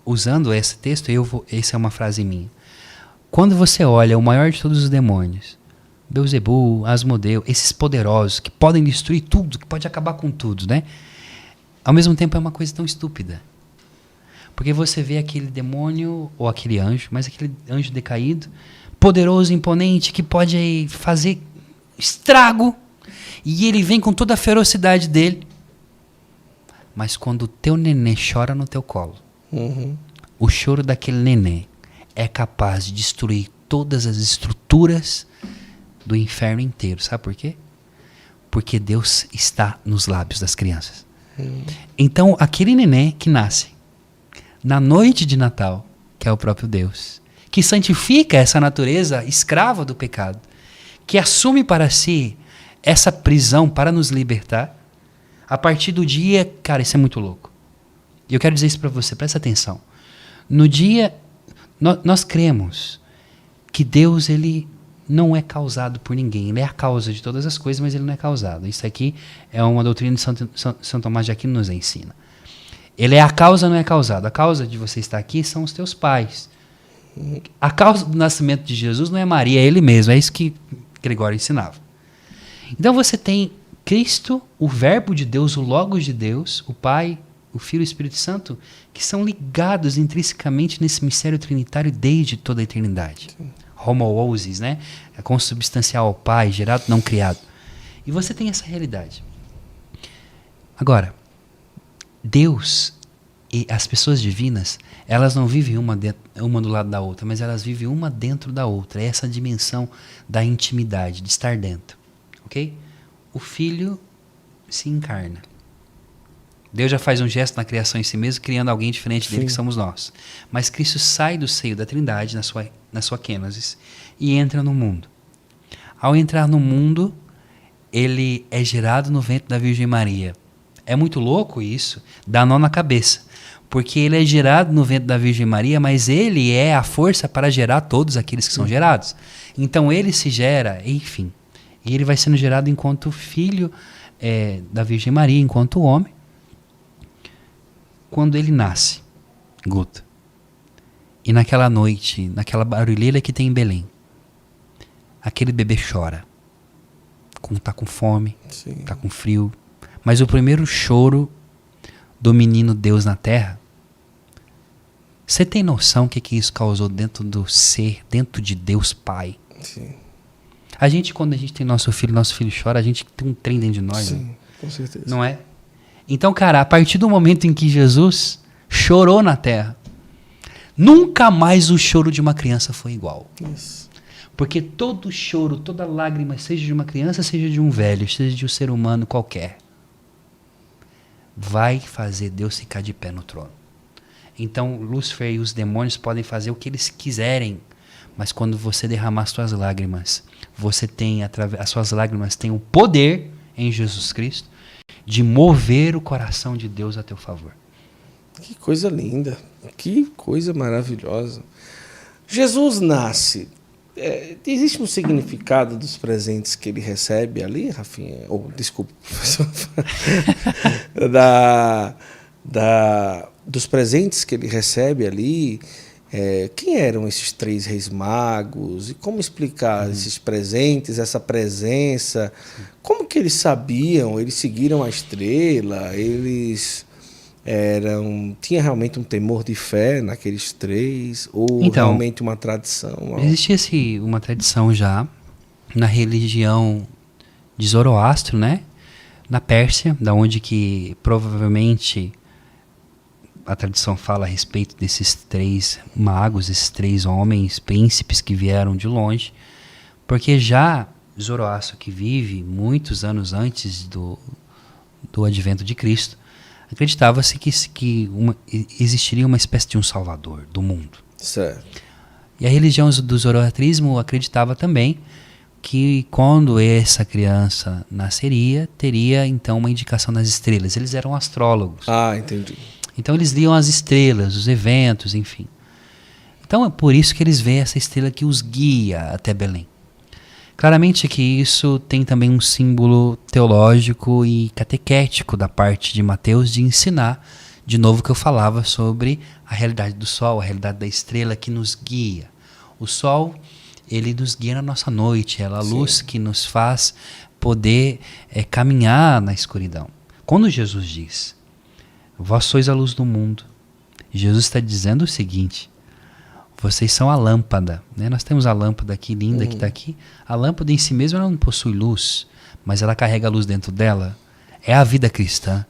usando esse texto, essa é uma frase minha. Quando você olha o maior de todos os demônios, Beelzebul, Asmodeu, esses poderosos que podem destruir tudo, que pode acabar com tudo, né? Ao mesmo tempo é uma coisa tão estúpida. Porque você vê aquele demônio, ou aquele anjo, mas aquele anjo decaído, poderoso, imponente, que pode fazer estrago, e ele vem com toda a ferocidade dele. Mas quando o teu nenê chora no teu colo, o choro daquele nenê é capaz de destruir todas as estruturas do inferno inteiro. Sabe por quê? Porque Deus está nos lábios das crianças. Então, aquele neném que nasce na noite de Natal, que é o próprio Deus, que santifica essa natureza escrava do pecado, que assume para si essa prisão para nos libertar, a partir do dia, cara, isso é muito louco. E eu quero dizer isso para você, presta atenção. No dia, nós cremos que Deus, ele não é causado por ninguém. Ele é a causa de todas as coisas, mas ele não é causado. Isso aqui é uma doutrina de São Tomás de Aquino nos ensina. Ele é a causa, não é causado. A causa de você estar aqui são os teus pais. A causa do nascimento de Jesus não é Maria, é ele mesmo. É isso que Gregório ensinava. Então você tem Cristo, o Verbo de Deus, o Logos de Deus, o Pai, o Filho e o Espírito Santo, que são ligados intrinsecamente nesse mistério trinitário desde toda a eternidade. Homoousis, né? É consubstancial ao Pai, gerado, não criado. E você tem essa realidade. Agora, Deus e as pessoas divinas, elas não vivem uma do lado da outra, mas elas vivem uma dentro da outra. É essa dimensão da intimidade, de estar dentro. Ok? O Filho se encarna. Deus já faz um gesto na criação em si mesmo, criando alguém diferente dele, que somos nós. Mas Cristo sai do seio da Trindade, na sua kenosis, e entra no mundo. Ao entrar no mundo, ele é gerado no ventre da Virgem Maria. É muito louco isso, dá nó na cabeça. Porque ele é gerado no ventre da Virgem Maria, mas ele é a força para gerar todos aqueles que são gerados. Então ele se gera, enfim. E ele vai sendo gerado enquanto filho da Virgem Maria, enquanto homem. Quando ele nasce, Guta, e naquela noite, naquela barulheira que tem em Belém, aquele bebê chora. Tá com fome, tá com frio. Mas o primeiro choro do menino Deus na terra, você tem noção o que isso causou dentro do ser, dentro de Deus Pai? Sim. A gente, quando a gente tem nosso filho chora, a gente tem um trem dentro de nós. Sim, né? Com certeza. Não é? Então, cara, a partir do momento em que Jesus chorou na terra, nunca mais o choro de uma criança foi igual. Isso. Porque todo choro, toda lágrima, seja de uma criança, seja de um velho, seja de um ser humano qualquer, vai fazer Deus ficar de pé no trono. Então, Lúcifer e os demônios podem fazer o que eles quiserem, mas quando você derramar as suas lágrimas, você tem, as suas lágrimas têm o poder em Jesus Cristo de mover o coração de Deus a teu favor. Que coisa linda, que coisa maravilhosa. Jesus nasce. Existe um significado dos presentes que ele recebe ali, Rafinha? Desculpa, professor. Dos presentes que ele recebe ali. Quem eram esses 3 reis magos? E como explicar esses presentes, essa presença? Como que eles sabiam? Eles seguiram a estrela? Eles tinha realmente um temor de fé naqueles 3? Ou então, realmente uma tradição? Existia uma tradição já na religião de Zoroastro, né? Na Pérsia, da onde que provavelmente a tradição fala a respeito desses 3 magos, esses 3 homens, príncipes que vieram de longe, porque já Zoroastro, que vive muitos anos antes do advento de Cristo, acreditava-se que existiria uma espécie de um salvador do mundo. Certo. E a religião do zoroastrismo acreditava também que quando essa criança nasceria, teria então uma indicação nas estrelas. Eles eram astrólogos. Ah, entendi. Então eles liam as estrelas, os eventos, enfim. Então é por isso que eles veem essa estrela que os guia até Belém. Claramente que isso tem também um símbolo teológico e catequético da parte de Mateus de ensinar, de novo que eu falava sobre a realidade do sol, a realidade da estrela que nos guia. O sol, ele nos guia na nossa noite, ela é a luz que nos faz poder caminhar na escuridão. Quando Jesus diz, vós sois a luz do mundo, Jesus está dizendo o seguinte: vocês são a lâmpada, né? Nós temos a lâmpada aqui, linda, que está aqui. A lâmpada em si mesma ela não possui luz, mas ela carrega a luz dentro dela. É a vida cristã,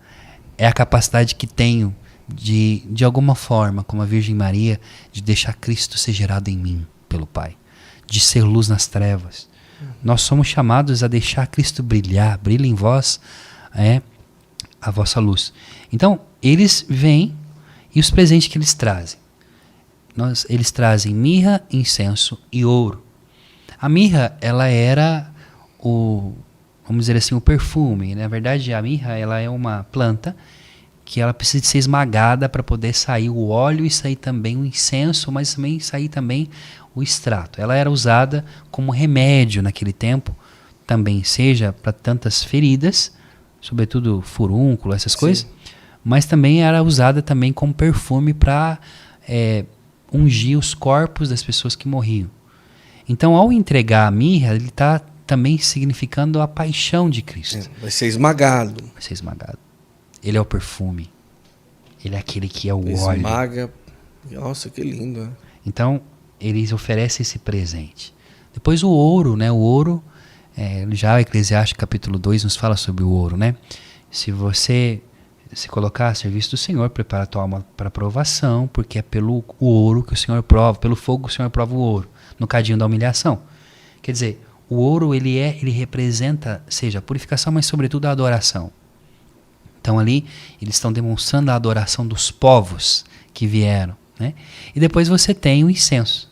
é a capacidade que tenho de alguma forma, como a Virgem Maria, de deixar Cristo ser gerado em mim pelo Pai, de ser luz nas trevas. Nós somos chamados a deixar Cristo brilhar, brilha em vós, a vossa luz. Então, eles vêm e os presentes que eles trazem. Eles trazem mirra, incenso e ouro. A mirra, ela era vamos dizer assim, o perfume. Na verdade, a mirra, ela é uma planta que ela precisa de ser esmagada para poder sair o óleo e sair também o incenso, mas também sair também o extrato. Ela era usada como remédio naquele tempo, também seja para tantas feridas, sobretudo furúnculo, essas coisas, mas também era usada também como perfume para ungir os corpos das pessoas que morriam. Então, ao entregar a mirra, ele está também significando a paixão de Cristo. Vai ser esmagado. Vai ser esmagado. Ele é o perfume. Ele é aquele que é o óleo. Esmaga. Nossa, que lindo. Né? Então, eles oferecem esse presente. Depois o ouro, né? O ouro, já o Eclesiastes capítulo 2 nos fala sobre o ouro, né? Se você se colocar a serviço do Senhor, prepara a tua alma para provação, porque é pelo ouro que o Senhor prova, pelo fogo que o Senhor prova o ouro, no cadinho da humilhação. Quer dizer, o ouro ele representa, seja a purificação, mas sobretudo a adoração. Então ali eles estão demonstrando a adoração dos povos que vieram, né? E depois você tem o incenso.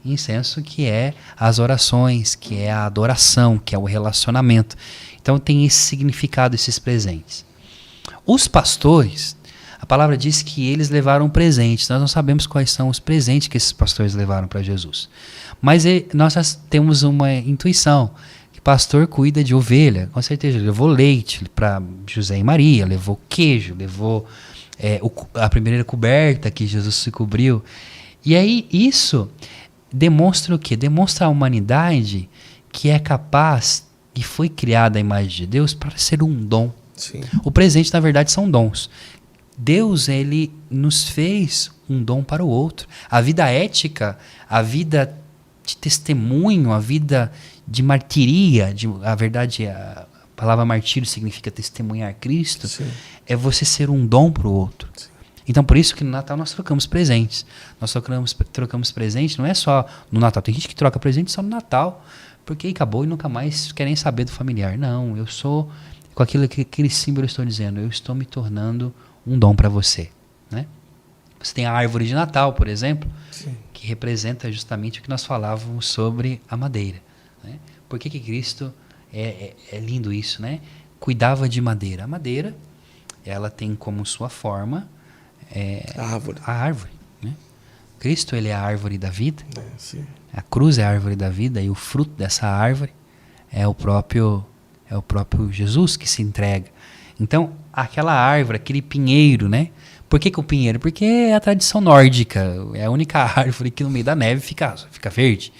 Incenso que é as orações, que é a adoração, que é o relacionamento. Então tem esse significado, esses presentes. Os pastores, a palavra diz que eles levaram presentes. Nós não sabemos quais são os presentes que esses pastores levaram para Jesus. Mas nós temos uma intuição. Pastor cuida de ovelha, com certeza. Levou leite para José e Maria, levou queijo, levou a primeira coberta que Jesus se cobriu. E aí isso demonstra o quê? Demonstra a humanidade que é capaz e foi criada a imagem de Deus para ser um dom. Sim. O presente, na verdade, são dons. Deus, ele nos fez um dom para o outro. A vida ética, a vida de testemunho, a vida de martiria, a verdade, a palavra martírio significa testemunhar Cristo, Sim. é você ser um dom para o outro. Sim. Então, por isso que no Natal nós trocamos presentes. Nós trocamos presente, não é só no Natal. Tem gente que troca presente só no Natal, porque acabou e nunca mais querem saber do familiar. Não, eu sou, com aquele símbolo eu estou dizendo, eu estou me tornando um dom para você, né? Você tem a árvore de Natal, por exemplo, Sim. que representa justamente o que nós falávamos sobre a madeira. Né? Por que Cristo, é lindo isso, né? Cuidava de madeira. A madeira, ela tem como sua forma a árvore. Né? Cristo, ele é a árvore da vida. Sim. A cruz é a árvore da vida e o fruto dessa árvore é o próprio Jesus que se entrega. Então, aquela árvore, aquele pinheiro, né? Por que o pinheiro? Porque é a tradição nórdica, é a única árvore que no meio da neve fica verde.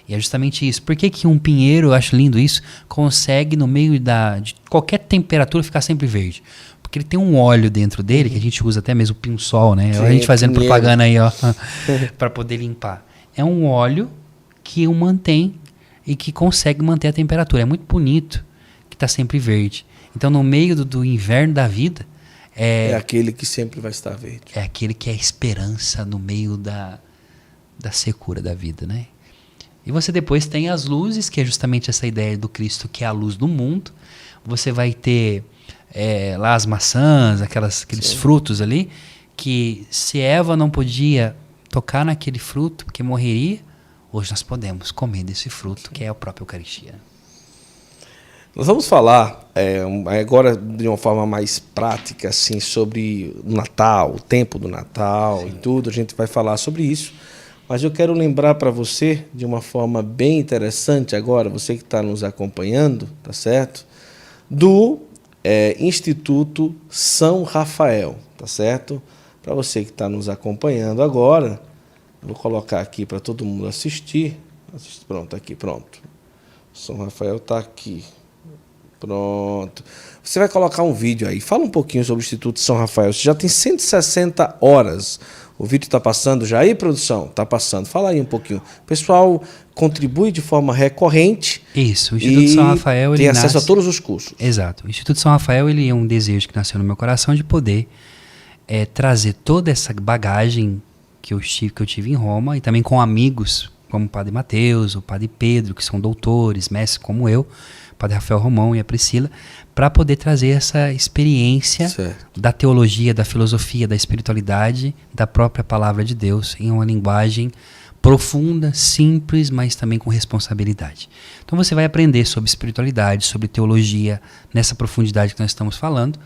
E é justamente isso. Por que um pinheiro, eu acho lindo isso, consegue no meio de qualquer temperatura ficar sempre verde? Porque ele tem um óleo dentro dele, que a gente usa até mesmo o pinho-sol, né? Sim, a gente fazendo pinheiro. Propaganda aí, ó, para poder limpar. É um óleo que o mantém e que consegue manter a temperatura. É muito bonito que está sempre verde. Então, no meio do inverno da vida, é aquele que sempre vai estar verde. É aquele que é a esperança no meio da secura da vida, né? E você depois tem as luzes, que é justamente essa ideia do Cristo, que é a luz do mundo. Você vai ter lá as maçãs, aqueles Sim. frutos ali, que se Eva não podia tocar naquele fruto, porque morreria, hoje nós podemos comer desse fruto, Sim. que é a própria Eucaristia. Nós vamos falar agora de uma forma mais prática assim, sobre o Natal, o tempo do Natal Sim. e tudo. A gente vai falar sobre isso. Mas eu quero lembrar para você de uma forma bem interessante agora, você que está nos acompanhando, tá certo? Do Instituto São Rafael, tá certo? Para você que está nos acompanhando agora, eu vou colocar aqui para todo mundo assistir. Pronto, aqui, pronto. São Rafael está aqui. Pronto. Você vai colocar um vídeo aí. Fala um pouquinho sobre o Instituto São Rafael. Você já tem 160 horas. O vídeo está passando já aí, produção? Está passando. Fala aí um pouquinho. O pessoal contribui de forma recorrente. Isso. O Instituto São Rafael tem acesso a todos os cursos. Exato. O Instituto São Rafael ele é um desejo que nasceu no meu coração de poder trazer toda essa bagagem que eu tive em Roma e também com amigos como o Padre Mateus, o Padre Pedro, que são doutores, mestres como eu, o Padre Rafael Romão e a Priscila, para poder trazer essa experiência da teologia, da filosofia, da espiritualidade, da própria palavra de Deus, em uma linguagem profunda, simples, mas também com responsabilidade. Então você vai aprender sobre espiritualidade, sobre teologia, nessa profundidade que nós estamos falando.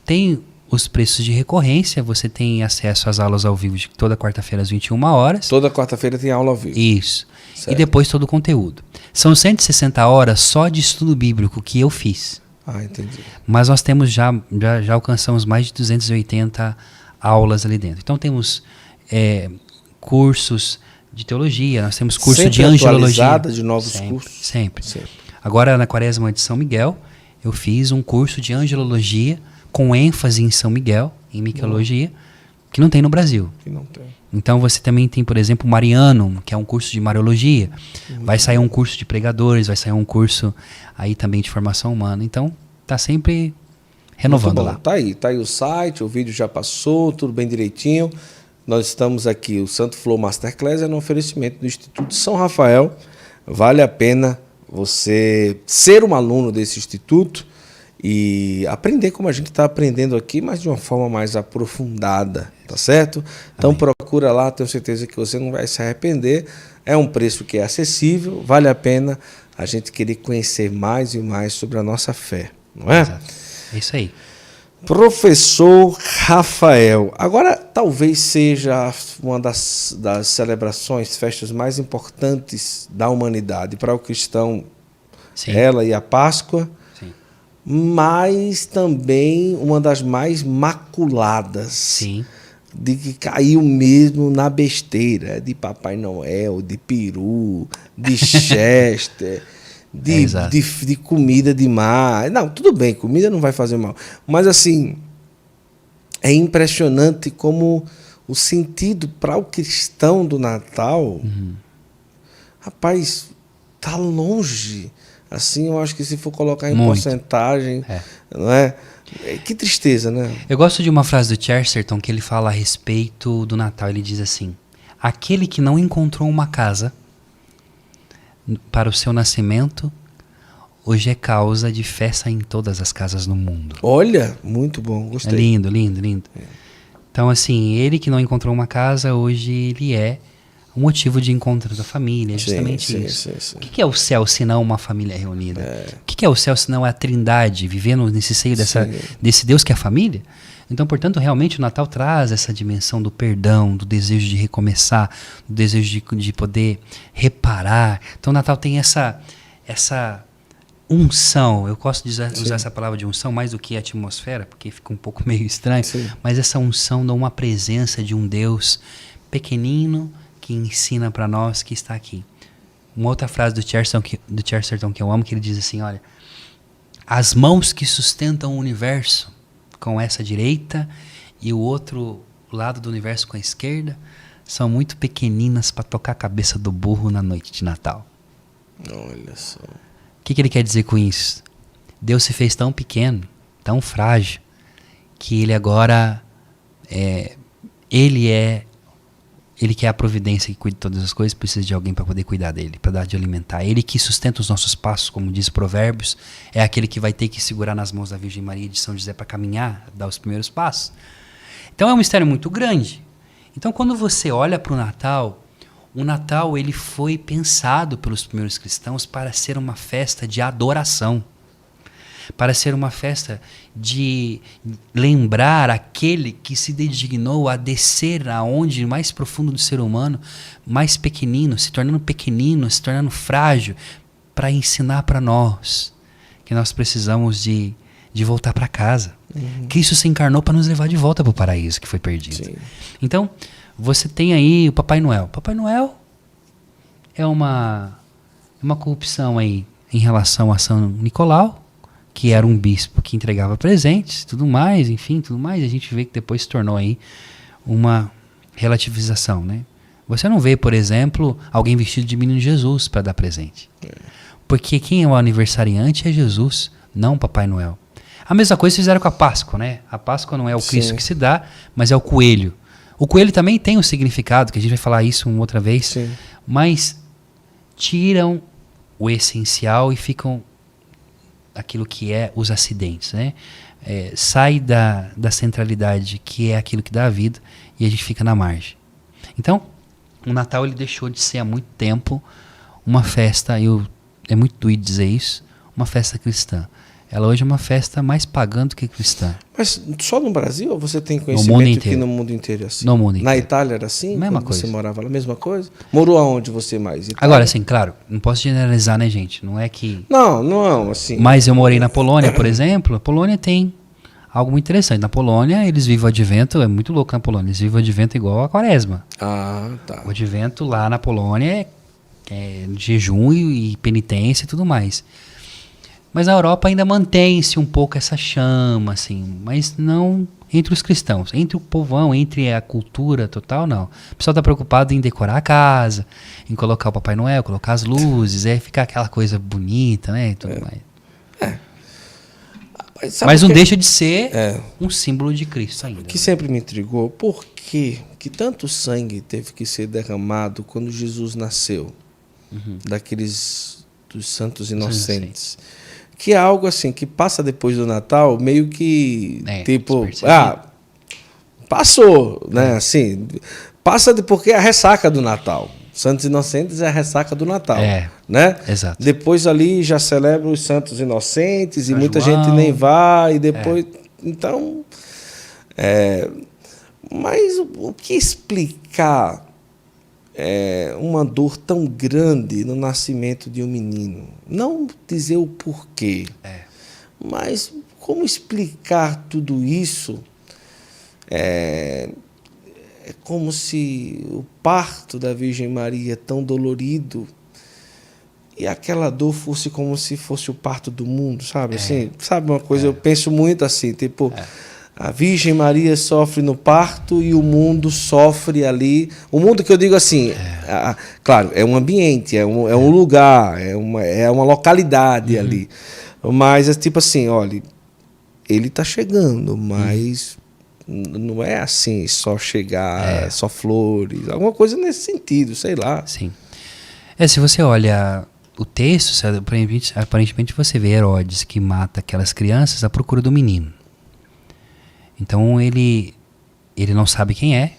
Tem os preços de recorrência, você tem acesso às aulas ao vivo de toda quarta-feira às 21 horas. Toda quarta-feira tem aula ao vivo. Isso. Certo. E depois todo o conteúdo. São 160 horas só de estudo bíblico que eu fiz. Entendi. Mas nós temos já alcançamos mais de 280 aulas ali dentro. Então temos cursos de teologia, nós temos curso sempre de angelologia. De novos cursos? Sempre. Agora, na Quaresma de São Miguel, eu fiz um curso de angelologia com ênfase em São Miguel, em miquiologia, que não tem no Brasil. Que não tem. Então você também tem, por exemplo, o Mariano, que é um curso de Mariologia. Vai sair um curso de pregadores, vai sair um curso aí também de formação humana. Então, tá sempre renovando lá. Tá aí o site, o vídeo já passou, tudo bem direitinho. Nós estamos aqui, o Santo Flow Masterclass é no oferecimento do Instituto São Rafael. Vale a pena você ser um aluno desse instituto e aprender como a gente está aprendendo aqui, mas de uma forma mais aprofundada, tá certo? Então procura lá, tenho certeza que você não vai se arrepender. É um preço que é acessível, vale a pena a gente querer conhecer mais e mais sobre a nossa fé, não é? Exato. É isso aí. Professor Rafael, agora talvez seja uma das celebrações, festas mais importantes da humanidade para o cristão, Sim. Ela e a Páscoa, Sim. mas também uma das mais maculadas. Sim. De que caiu mesmo na besteira, de Papai Noel, de peru, de Chester, de comida demais. Não, tudo bem, comida não vai fazer mal. Mas assim, é impressionante como o sentido para o cristão do Natal, rapaz, tá longe. Assim, eu acho que se for colocar em porcentagem, não é? Que tristeza, né? Eu gosto de uma frase do Chesterton que ele fala a respeito do Natal. Ele diz assim: aquele que não encontrou uma casa para o seu nascimento, hoje é causa de festa em todas as casas no mundo. Olha, muito bom, gostei. É lindo, lindo, lindo. Então, assim, ele que não encontrou uma casa, hoje ele é um motivo de encontro da família, é justamente isso. Sim. O que é o céu se não uma família reunida? O que é o céu se não a trindade, vivendo nesse seio desse Deus que é a família? Então, portanto, realmente o Natal traz essa dimensão do perdão, do desejo de recomeçar, do desejo de poder reparar. Então, o Natal tem essa unção. Eu gosto de usar essa palavra de unção mais do que atmosfera, porque fica um pouco meio estranho, mas essa unção dá uma presença de um Deus pequenino, que ensina para nós que está aqui. Uma outra frase do Chesterton que eu amo, que ele diz assim, olha, as mãos que sustentam o universo com essa direita e o outro lado do universo com a esquerda são muito pequeninas para tocar a cabeça do burro na noite de Natal. Olha só. O que ele quer dizer com isso? Deus se fez tão pequeno, tão frágil, que ele agora Ele que é a providência que cuida de todas as coisas, precisa de alguém para poder cuidar dele, para dar de alimentar. Ele que sustenta os nossos passos, como diz Provérbios, é aquele que vai ter que segurar nas mãos da Virgem Maria e de São José para caminhar, dar os primeiros passos. Então é um mistério muito grande. Então quando você olha para o Natal ele foi pensado pelos primeiros cristãos para ser uma festa de adoração, para ser uma festa de lembrar aquele que se dignou a descer aonde mais profundo do ser humano, mais pequenino, se tornando frágil, para ensinar para nós que nós precisamos de voltar para casa. Cristo se encarnou para nos levar de volta para o paraíso que foi perdido. Sim. Então, você tem aí o Papai Noel. Papai Noel é uma corrupção aí em relação a São Nicolau, que era um bispo que entregava presentes, tudo mais, enfim, tudo mais. A gente vê que depois se tornou aí uma relativização, né? Você não vê, por exemplo, alguém vestido de menino Jesus para dar presente. Porque quem é o aniversariante é Jesus, não Papai Noel. A mesma coisa fizeram com a Páscoa, né? A Páscoa não é o Cristo que se dá, mas é o coelho. O coelho também tem um significado, que a gente vai falar isso uma outra vez, Sim. mas tiram o essencial e ficam aquilo que é os acidentes, né? Sai da centralidade, que é aquilo que dá a vida, e a gente fica na margem. Então, o Natal ele deixou de ser há muito tempo uma festa, é muito doído dizer isso, uma festa cristã. Ela hoje é uma festa mais pagã do que cristã. Mas só no Brasil ou você tem mundo conhecimento que inteiro. no mundo inteiro é assim? No mundo Na inteiro. Itália era assim? Mesma quando coisa. Você morava lá, mesma coisa? Morou aonde você mais? Itália? Agora, assim, claro, não posso generalizar, né, gente? Não é que... Não, assim. Mas eu morei na Polônia, por exemplo. A Polônia tem algo muito interessante. Na Polônia, eles vivem o advento, é muito louco na Polônia, eles vivem o advento igual a quaresma. Ah, tá. O advento lá na Polônia é jejum e penitência e tudo mais. Mas na Europa ainda mantém-se um pouco essa chama, assim, mas não entre os cristãos. Entre o povão, entre a cultura total, não. O pessoal está preocupado em decorar a casa, em colocar o Papai Noel, colocar as luzes, ficar aquela coisa bonita, né, e tudo mais. Mas não deixa de ser um símbolo de Cristo ainda. O que sempre me intrigou, por que tanto sangue teve que ser derramado quando Jesus nasceu? Dos santos inocentes. Que é algo assim, que passa depois do Natal, meio que, tipo, passou, né, assim, passa porque é a ressaca do Natal. Santos Inocentes é a ressaca do Natal, né? Exato. Depois ali já celebra os Santos Inocentes e muita João. gente nem vai, e depois, então, mas o que explicar uma dor tão grande no nascimento de um menino? Não dizer o porquê, mas como explicar tudo isso? É como se o parto da Virgem Maria tão dolorido e aquela dor fosse como se fosse o parto do mundo, sabe? Assim, sabe uma coisa, eu penso muito assim, tipo, a Virgem Maria sofre no parto e o mundo sofre ali. O mundo que eu digo assim, claro, é um ambiente, é um lugar, é uma localidade ali. Mas é tipo assim, olha, ele está chegando, mas não é assim, só chegar, só flores, alguma coisa nesse sentido, sei lá. Sim. Se você olha o texto, aparentemente você vê Herodes que mata aquelas crianças à procura do menino. Então ele não sabe quem é,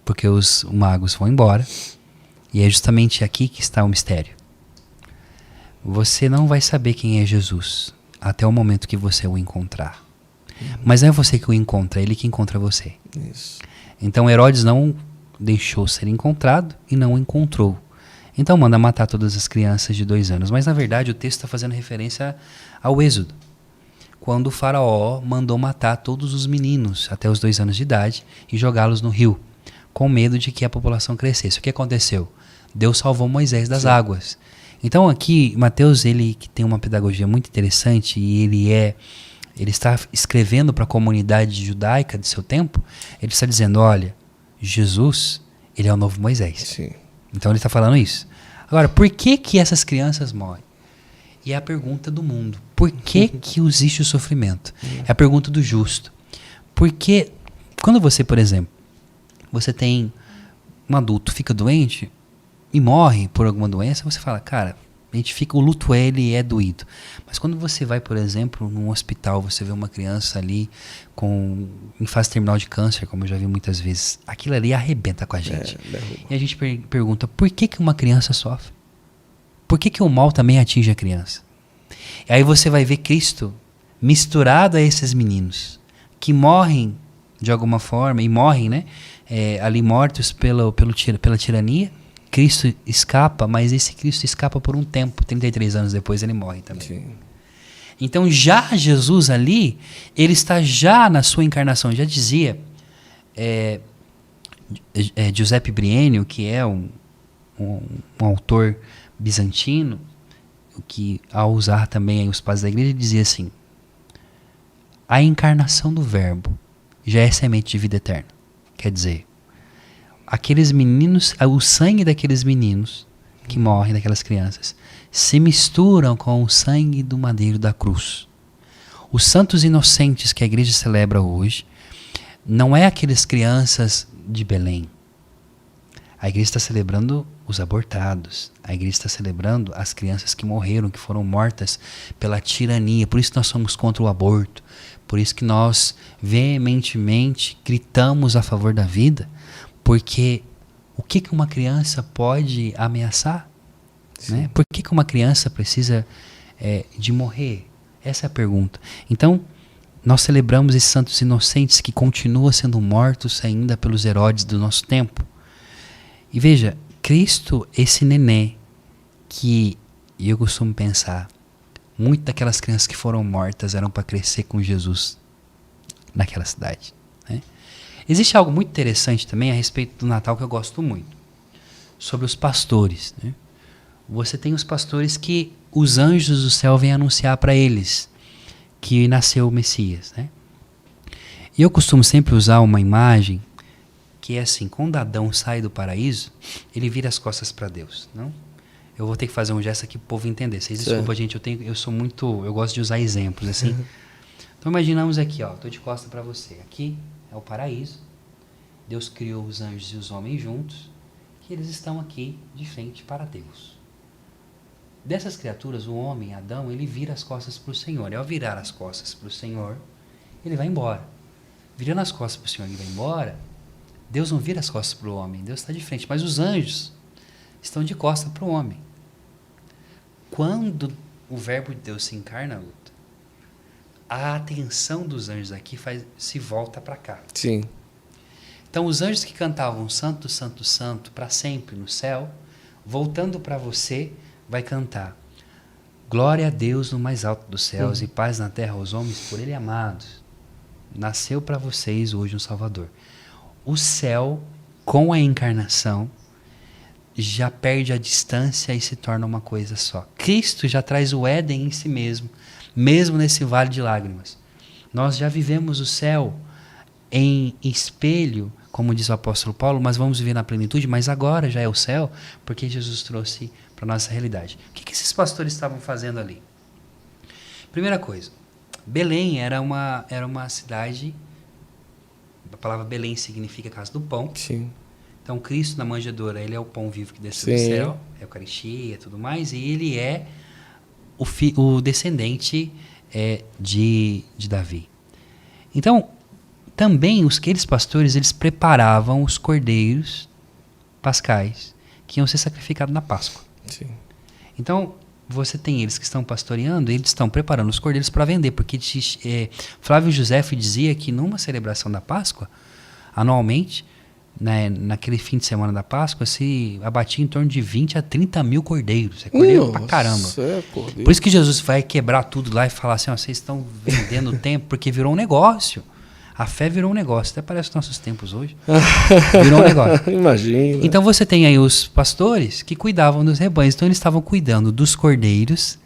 porque os magos vão embora, e é justamente aqui que está o mistério. Você não vai saber quem é Jesus até o momento que você o encontrar. Mas não é você que o encontra, é ele que encontra você. Isso. Então Herodes não deixou ser encontrado e não o encontrou. Então manda matar todas as crianças de 2 anos. Mas na verdade o texto está fazendo referência ao Êxodo, quando o faraó mandou matar todos os meninos até os 2 anos de idade e jogá-los no rio, com medo de que a população crescesse. O que aconteceu? Deus salvou Moisés das águas. Então aqui Mateus, ele que tem uma pedagogia muito interessante, e ele está escrevendo para a comunidade judaica de seu tempo. Ele está dizendo, olha, Jesus, ele é o novo Moisés. Sim. Então ele está falando isso. Agora, por que essas crianças morrem? E é a pergunta do mundo. Por que existe o sofrimento? É a pergunta do justo. Porque quando você, por exemplo, você tem um adulto, fica doente e morre por alguma doença, você fala, cara, o luto ele é doído. Mas quando você vai, por exemplo, num hospital, você vê uma criança ali em fase terminal de câncer, como eu já vi muitas vezes, aquilo ali arrebenta com a gente. E a gente pergunta, por que uma criança sofre? Por que o mal também atinge a criança? E aí você vai ver Cristo misturado a esses meninos, que morrem de alguma forma, e morrem, né, ali mortos pela tirania. Cristo escapa, mas esse Cristo escapa por um tempo. 33 anos depois ele morre também. Sim. Então já Jesus ali, ele está já na sua encarnação. Já dizia Giuseppe Briennio, que é um autor bizantino, que ao usar também os padres da igreja, dizia assim, a encarnação do verbo já é semente de vida eterna. Quer dizer, aqueles meninos, o sangue daqueles meninos que morrem, daquelas crianças, se misturam com o sangue do madeiro da cruz. Os santos inocentes que a igreja celebra hoje não é aquelas crianças de Belém. A igreja está celebrando os abortados. A igreja está celebrando as crianças que morreram, que foram mortas pela tirania. Por isso nós somos contra o aborto. Por isso que nós veementemente gritamos a favor da vida. Porque o que uma criança pode ameaçar? Né? Por que uma criança precisa de morrer? Essa é a pergunta. Então, nós celebramos esses santos inocentes que continuam sendo mortos ainda pelos Herodes do nosso tempo. E veja, Cristo, esse nenê, que eu costumo pensar, muitas daquelas crianças que foram mortas eram para crescer com Jesus naquela cidade. Né? Existe algo muito interessante também a respeito do Natal que eu gosto muito, sobre os pastores. Né? Você tem os pastores que os anjos do céu vêm anunciar para eles que nasceu o Messias. Né? E eu costumo sempre usar uma imagem que é assim, quando Adão sai do paraíso, ele vira as costas para Deus, não? Eu vou ter que fazer um gesto aqui para o povo entender. Vocês desculpa, gente, eu gosto de usar exemplos, assim. Então imaginamos aqui, ó, tô de costas para você. Aqui é o paraíso. Deus criou os anjos e os homens juntos, que eles estão aqui de frente para Deus. Dessas criaturas, o homem, Adão, ele vira as costas para o Senhor. E ao virar as costas para o Senhor, ele vai embora. Virando as costas para o Senhor e vai embora, Deus não vira as costas para o homem, Deus está de frente. Mas os anjos estão de costas para o homem. Quando o verbo de Deus se encarna, Luta, a atenção dos anjos aqui se volta para cá. Sim. Então os anjos que cantavam Santo, Santo, Santo para sempre no céu, voltando para você, vai cantar glória a Deus no mais alto dos céus e paz na terra aos homens por ele amados. Nasceu para vocês hoje um Salvador. O céu, com a encarnação, já perde a distância e se torna uma coisa só. Cristo já traz o Éden em si mesmo, mesmo nesse vale de lágrimas. Nós já vivemos o céu em espelho, como diz o apóstolo Paulo, mas vamos viver na plenitude, mas agora já é o céu, porque Jesus trouxe para a nossa realidade. O que esses pastores estavam fazendo ali? Primeira coisa, Belém era uma cidade. A palavra Belém significa casa do pão. Sim. Então, Cristo na manjedoura, ele é o pão vivo que desceu do céu, é a Eucaristia e tudo mais, e ele é o descendente de Davi. Então, também aqueles pastores, eles preparavam os cordeiros pascais que iam ser sacrificados na Páscoa. Sim. Então, você tem eles que estão pastoreando, eles estão preparando os cordeiros para vender, porque Flávio Josefo dizia que numa celebração da Páscoa, anualmente, né, naquele fim de semana da Páscoa, se abatia em torno de 20 a 30 mil cordeiros. É cordeiro pra caramba. Por isso que Jesus vai quebrar tudo lá e falar assim, ó, vocês estão vendendo o tempo, porque virou um negócio. A fé virou um negócio. Até parece os nossos tempos hoje. Virou um negócio. Imagina. Então você tem aí os pastores que cuidavam dos rebanhos. Então eles estavam cuidando dos cordeiros,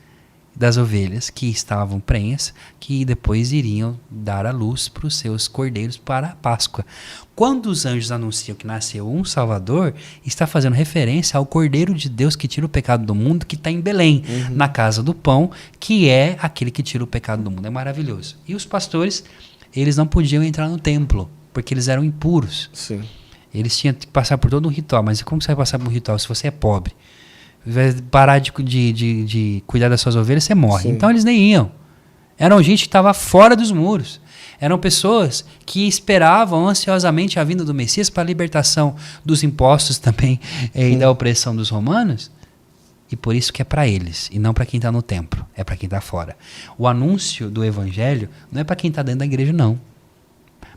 das ovelhas que estavam prenhas, que depois iriam dar a luz para os seus cordeiros para a Páscoa. Quando os anjos anunciam que nasceu um Salvador, está fazendo referência ao Cordeiro de Deus que tira o pecado do mundo, que está em Belém, na casa do pão, que é aquele que tira o pecado do mundo. É maravilhoso. E os pastores, eles não podiam entrar no templo, porque eles eram impuros. Sim. Eles tinham que passar por todo um ritual. Mas como você vai passar por um ritual se você é pobre? Vai parar de cuidar das suas ovelhas, você morre. Sim. Então eles nem iam. Eram gente que estava fora dos muros. Eram pessoas que esperavam ansiosamente a vinda do Messias para a libertação dos impostos também e da opressão dos romanos. E por isso que é para eles, e não para quem está no templo. É para quem está fora. O anúncio do evangelho não é para quem está dentro da igreja, não.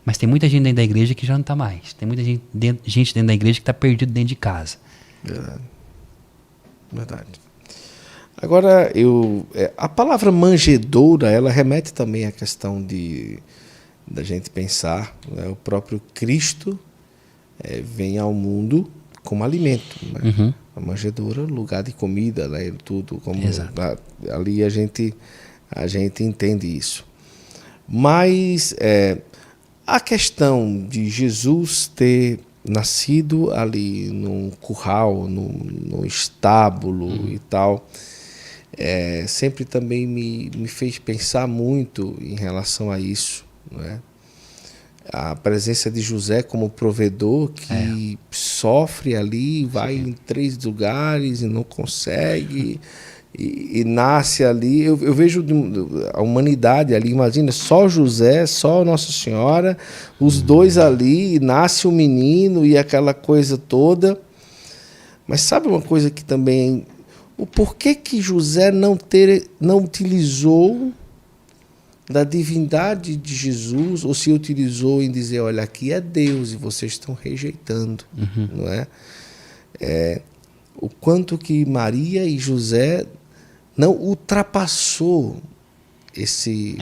Mas tem muita gente dentro da igreja que já não está mais. Tem muita gente dentro da igreja que está perdido dentro de casa. Verdade. Agora, a palavra manjedoura, ela remete também à questão da gente pensar, né? O próprio Cristo vem ao mundo como alimento. Né? A manjedoura, lugar de comida, né? Tudo como ali a gente entende isso. Mas a questão de Jesus ter nascido ali num curral, num estábulo e tal, sempre também me fez pensar muito em relação a isso, né? a presença de José como provedor que sofre ali, vai em 3 lugares e não consegue, e nasce ali. Eu vejo a humanidade ali, imagina, só José, só Nossa Senhora, os dois ali, e nasce o menino e aquela coisa toda. Mas sabe uma coisa que também... O porquê que José não utilizou da divindade de Jesus, ou se utilizou em dizer, olha, aqui é Deus e vocês estão rejeitando, não é? O quanto que Maria e José não ultrapassou esse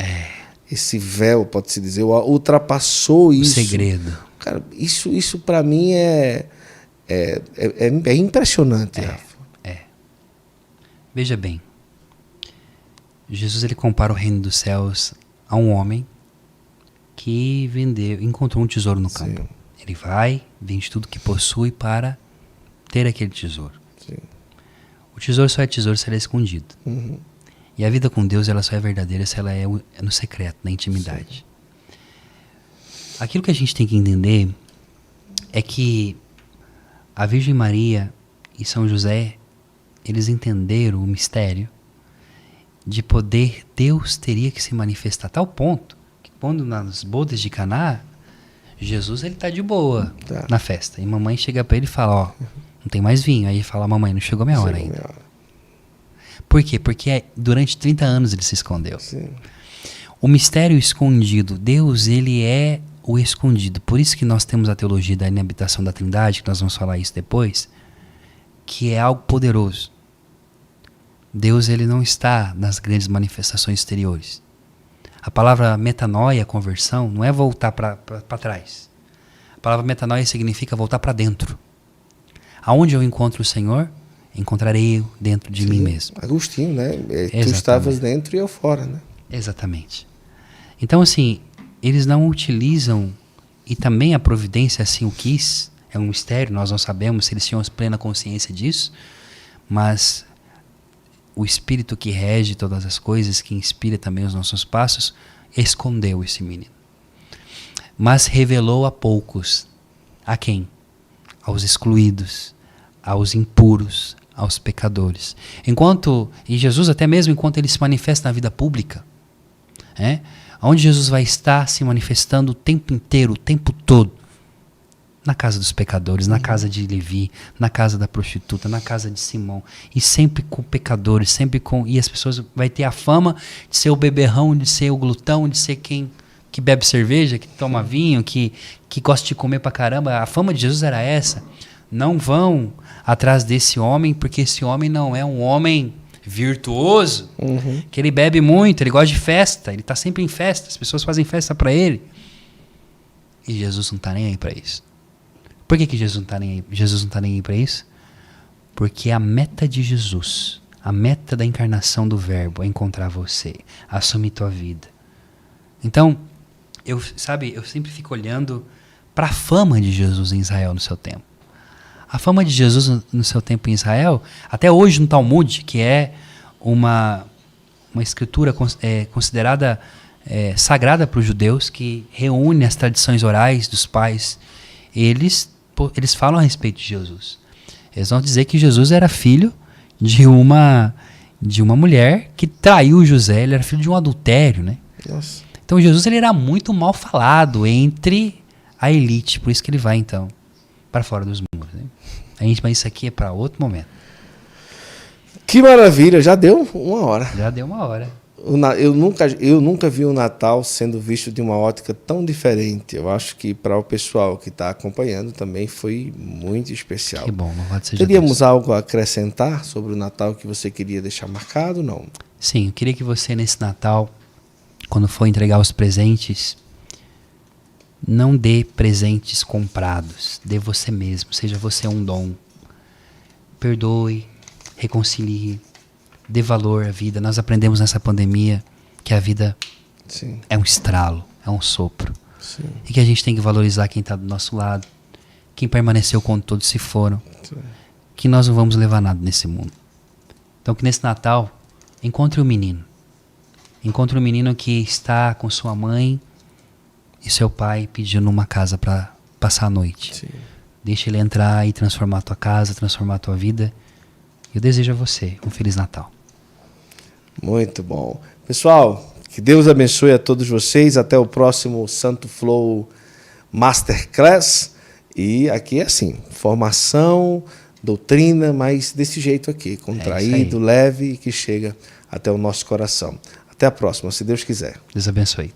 véu, pode-se dizer, ultrapassou isso. O segredo. Cara, isso para mim é impressionante, Rafa. Veja bem, Jesus ele compara o reino dos céus a um homem que encontrou um tesouro no campo. Sim. Ele vai, vende tudo que possui para ter aquele tesouro. Sim. O tesouro só é tesouro se ele é escondido. Uhum. E a vida com Deus ela só é verdadeira se ela é no secreto, na intimidade. Sim. Aquilo que a gente tem que entender é que a Virgem Maria e São José, eles entenderam o mistério de poder, Deus teria que se manifestar a tal ponto que quando nas bodas de Caná, Jesus ele tá de boa na festa. E mamãe chega para ele e fala, ó, não tem mais vinho. Aí ele fala, mamãe, não chegou minha hora ainda. Por quê? Porque durante 30 anos ele se escondeu. Sim. O mistério escondido, Deus ele é o escondido. Por isso que nós temos a teologia da inabitação da Trindade, que nós vamos falar isso depois, que é algo poderoso. Deus ele não está nas grandes manifestações exteriores. A palavra metanoia, conversão, não é voltar para trás. A palavra metanoia significa voltar para dentro. Aonde eu encontro o Senhor, encontrarei eu dentro de mim mesmo. Agostinho, né? Tu estavas dentro e eu fora, né? Exatamente. Então, assim, eles não utilizam, e também a providência assim o quis, é um mistério, nós não sabemos se eles tinham plena consciência disso, mas o Espírito que rege todas as coisas, que inspira também os nossos passos, escondeu esse menino. Mas revelou a poucos. A quem? Aos excluídos, aos impuros, aos pecadores. E Jesus até mesmo enquanto ele se manifesta na vida pública, onde Jesus vai estar se manifestando o tempo inteiro, o tempo todo, na casa dos pecadores, na casa de Levi, na casa da prostituta, na casa de Simão, e sempre com pecadores, e as pessoas vai ter a fama de ser o beberrão, de ser o glutão, de ser quem que bebe cerveja, que toma vinho, que gosta de comer pra caramba. A fama de Jesus era essa. Não vão atrás desse homem, porque esse homem não é um homem virtuoso, que ele bebe muito, ele gosta de festa, ele está sempre em festa, as pessoas fazem festa para ele. E Jesus não está nem aí para isso. Por que Jesus não está nem aí? Jesus não está nem aí para isso? Porque a meta de Jesus, a meta da encarnação do Verbo é encontrar você, assumir tua vida. Então, eu sempre fico olhando para a fama de Jesus em Israel no seu tempo. A fama de Jesus no seu tempo em Israel, até hoje no Talmud, que é uma escritura considerada sagrada para os judeus, que reúne as tradições orais dos pais, eles falam a respeito de Jesus. Eles vão dizer que Jesus era filho de uma mulher que traiu José, ele era filho de um adultério, né? Nossa. Então Jesus ele era muito mal falado entre a elite, por isso que ele vai então para fora dos muros, né? Mas isso aqui é para outro momento. Que maravilha, já deu 1 hora. Já deu 1 hora. Eu nunca vi o Natal sendo visto de uma ótica tão diferente. Eu acho que para o pessoal que está acompanhando também foi muito especial. Que bom, louvado seja Teríamos Deus. algo a acrescentar sobre o Natal que você queria deixar marcado? Não. Sim, eu queria que você nesse Natal, quando for entregar os presentes, não dê presentes comprados. Dê você mesmo, seja você um dom. Perdoe, reconcilie, dê valor à vida. Nós aprendemos nessa pandemia que a vida Sim. é um estralo, é um sopro. Sim. E que a gente tem que valorizar quem está do nosso lado, quem permaneceu quando todos se foram. Sim. Que nós não vamos levar nada nesse mundo. Então que nesse Natal, encontre o menino. Encontre o menino que está com sua mãe e seu pai pedindo uma casa para passar a noite. Sim. Deixa ele entrar e transformar a tua casa, transformar a tua vida. Eu desejo a você um Feliz Natal. Muito bom. Pessoal, que Deus abençoe a todos vocês. Até o próximo Santo Flow Masterclass. E aqui é assim, formação, doutrina, mas desse jeito aqui, contraído, leve, que chega até o nosso coração. Até a próxima, se Deus quiser. Deus abençoe.